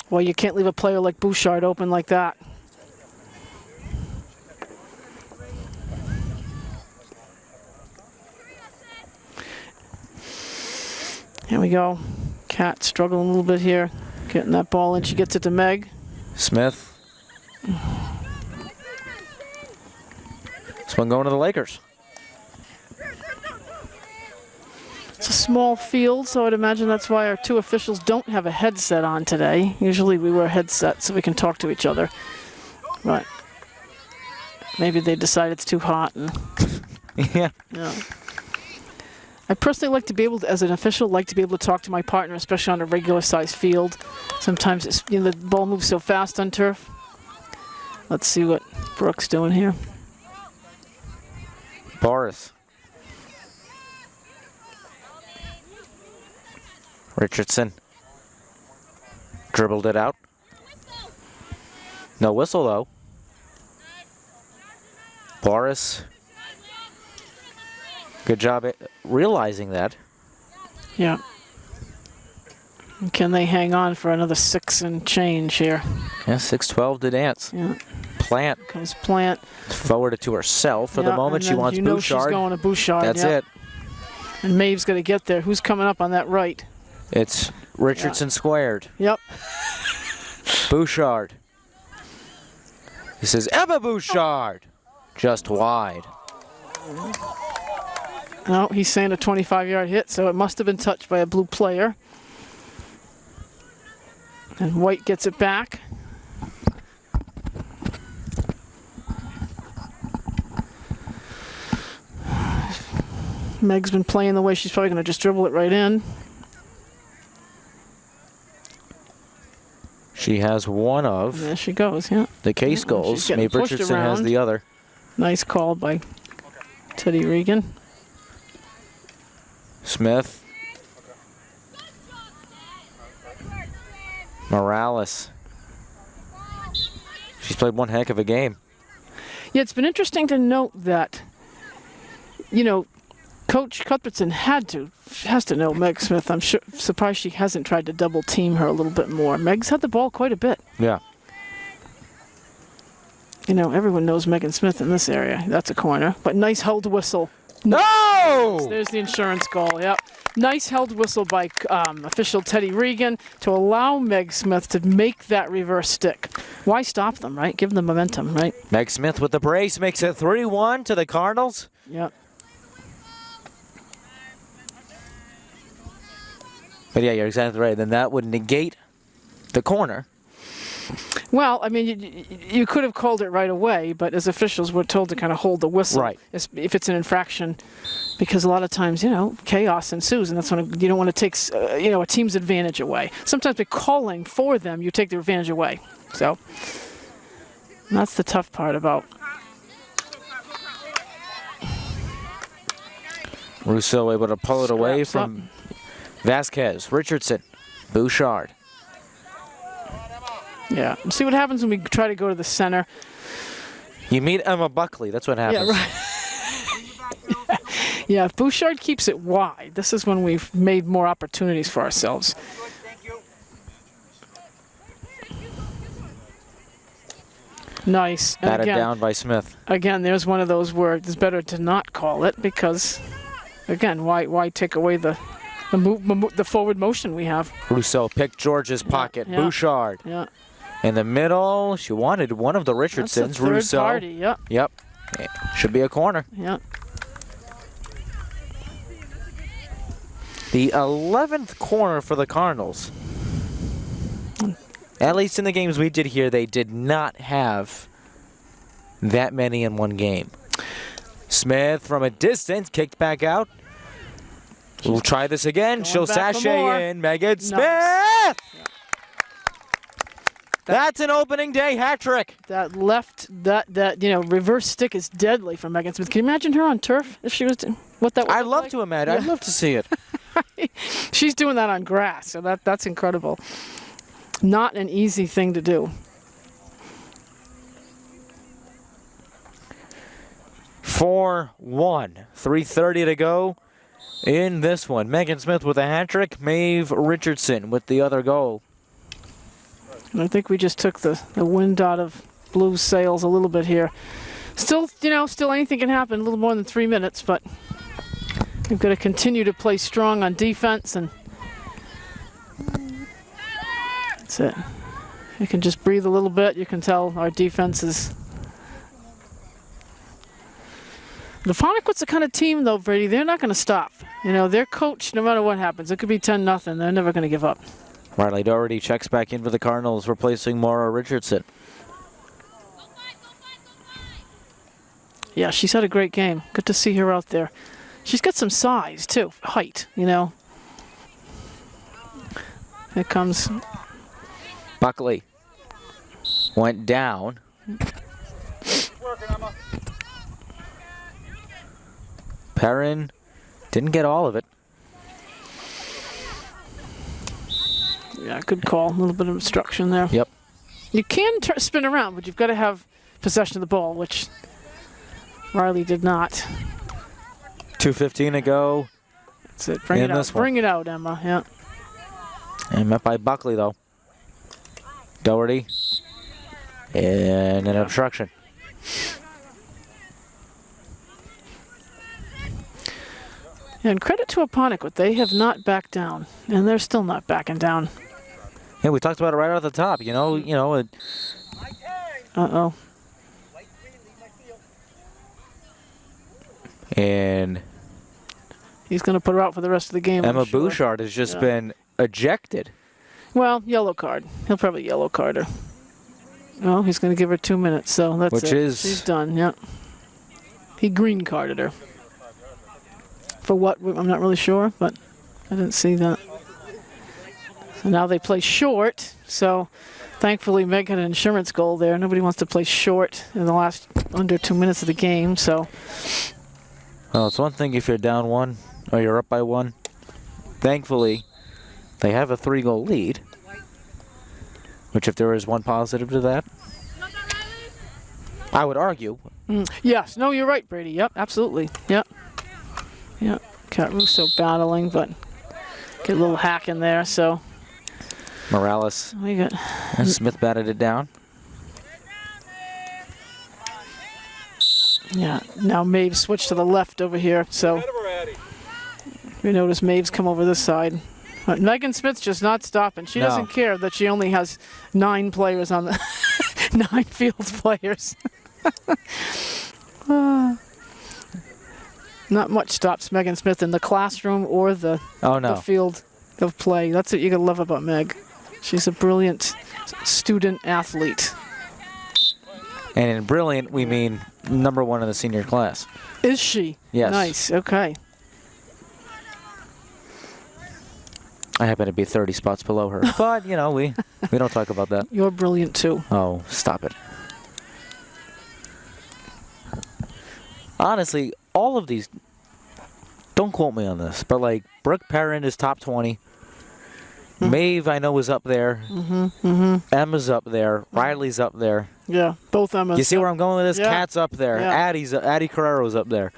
Well, you can't leave a player like Bouchard open like that. Here we go. Kat struggling a little bit here, getting that ball in. She gets it to Meg. Smith. This one going to the Lakers. small field, so I'd imagine that's why our two officials don't have a headset on today. Usually we wear headsets so we can talk to each other. But maybe they decide it's too hot. And Yeah. yeah. I personally like to be able to, as an official, like to be able to talk to my partner, especially on a regular sized field. Sometimes it's, the ball moves so fast on turf. Let's see what Brooke's doing here. Boris. Richardson. Dribbled it out. No whistle, though. Boris. Good job at realizing that. Yeah. And can they hang on for another 6 and change here? Yeah, 6-12 to dance. Yeah. Plant. Comes Plant. Forwarded to herself for the Yeah, moment. and She then wants you know Bouchard. she's going to Bouchard. That's yeah. it. And Maeve's going to get there. Who's coming up on that right? It's Richardson squared. Yep. Bouchard. This is Emma Bouchard. Just wide. No, he's saying a 25-yard hit, so it must have been touched by a blue player. And White gets it back. Meg's been playing the way she's probably going to just dribble it right in. She has one of There she goes, yeah. the case She's goals. getting Maeve pushed Richardson has around. the other. Nice call by Teddy Regan. Smith. Morales. She's played one heck of a game. Yeah, it's been interesting to note that, Coach Cuthbertson has to know Meg Smith. I'm surprised she hasn't tried to double team her a little bit more. Meg's had the ball quite a bit. Yeah. Everyone knows Megan Smith in this area. That's a corner. But nice held whistle. No! There's the insurance goal, yep. Nice held whistle by official Teddy Regan to allow Meg Smith to make that reverse stick. Why stop them, right? Give them the momentum, right? Meg Smith with the brace makes it 3-1 to the Cardinals. Yep. But yeah, you're exactly right. Then that would negate the corner. Well, I mean, you could have called it right away, but as officials, we're told to kind of hold the whistle Right. if it's an infraction, because a lot of times, chaos ensues, and that's when you don't want to take, a team's advantage away. Sometimes by calling for them, you take their advantage away. So that's the tough part about. Rousseau able to pull it away Scraps from Vasquez, Richardson, Bouchard. Yeah. See what happens when we try to go to the center. You meet Emma Buckley. That's what happens. Yeah, right. Yeah, if Bouchard keeps it wide, this is when we've made more opportunities for ourselves. Nice. And Batted down by Smith. Again, there's one of those where it's better to not call it because, again, why take away the forward motion we have? Rousseau picked George's pocket. yeah. Bouchard. Yeah. In the middle, she wanted one of the Richardsons. That's the third Rousseau. party. Yep. Yep. Should be a corner. Yep. The 11th corner for the Cardinals. At least in the games we did here, they did not have that many in one game. Smith from a distance, kicked back out. We'll try this again. She'll back for more. sashay in. Megan Smith! Nice. That's an opening day hat trick. That reverse stick is deadly for Megan Smith. Can you imagine her on turf if she was what that would I'd look love like? to imagine. Yeah. I'd love to see it. She's doing that on grass, so that's incredible. Not an easy thing to do. 4-1. 3:30 to go in this one. Megan Smith with a hat trick. Maeve Richardson with the other goal. And I think we just took the wind out of Blues' sails a little bit here. Still anything can happen. A little more than 3 minutes, but we've got to continue to play strong on defense, and that's it. You can just breathe a little bit. You can tell our defense is The Apponequet's the kind of team, though, Brady, they're not going to stop. You know, they're coached no matter what happens. It could be 10-0. They're never going to give up. Riley Doherty checks back in for the Cardinals, replacing Maura Richardson. Yeah, she's had a great game. Good to see her out there. She's got some size, too. Height, you know. Here comes Buckley went down. Perrin didn't get all of it. Yeah, good call. A little bit of obstruction there. Yep. You can spin around, but you've got to have possession of the ball, which Riley did not. 2:15 to go. That's it. Bring it out. Bring it out, Emma. Yeah. And met by Buckley, though. Doherty. And an obstruction. And credit to Apponequet. They have not backed down, and they're still not backing down. Yeah, we talked about it right off the top. You know. Uh-oh. And he's going to put her out for the rest of the game. Emma Bouchard has just been ejected. Well, yellow card. He'll probably yellow card her. Oh, he's going to give her 2 minutes, so that's it. She's done, yeah. He green carded her. For what? I'm not really sure, but I didn't see that. So now they play short, so thankfully Meg had an insurance goal there. Nobody wants to play short in the last under 2 minutes of the game, so. Well, it's one thing if you're down one or you're up by one. Thankfully, they have a 3-goal lead, which if there is one positive to that, I would argue. Yes, no, you're right, Brady. Yep, absolutely. Yep. Yep. Caruso battling, but get a little hack in there, so. Morales. We got Smith batted it down. Yeah, now Maeve switched to the left over here, so we notice Maeve's come over this side. But Megan Smith's just not stopping. She doesn't care that she only has 9 players on the 9 field players. Not much stops Megan Smith in the classroom or the field of play. That's what you gotta love about Meg. She's a brilliant student athlete. And in brilliant, we mean #1 in the senior class. Is she? Yes. Nice, okay. I happen to be 30 spots below her. But, you know, we don't talk about that. You're brilliant, too. Oh, stop it. Honestly, all of these, don't quote me on this, but like Brooke Perrin is top 20. Maeve, I know, is up there. Emma's up there. Riley's up there. Yeah, both Emmas. You see where I'm going with this? Yeah. Kat's up there. Yeah. Addie Carrero's up there.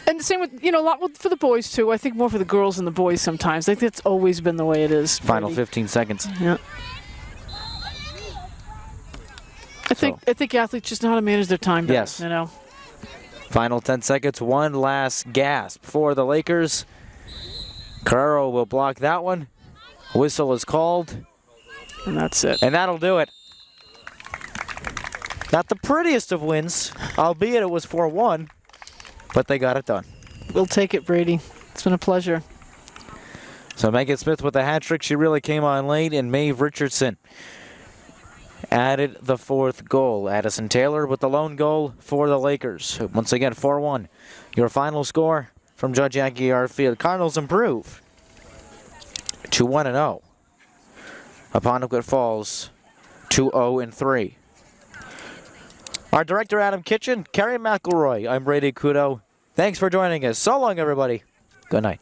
And the same with, a lot for the boys, too. I think more for the girls than the boys sometimes. I think that's always been the way it is. Final 15 seconds. Yeah. I think athletes just know how to manage their time better. Yes. Final 10 seconds. One last gasp for the Lakers. Carrero will block that one. Whistle is called. And that's it. And that'll do it. Not the prettiest of wins, albeit it was 4-1, but they got it done. We'll take it, Brady. It's been a pleasure. So Megan Smith with the hat trick. She really came on late, and Maeve Richardson added the 4th goal. Addison Taylor with the lone goal for the Lakers. Once again, 4-1. Your final score from Judge Aguiar Field. Cardinals improve to 1-0. Apponequet falls to 0-3. Our director, Adam Kitchen, Kerry McElroy. I'm Brady Kudo. Thanks for joining us. So long, everybody. Good night.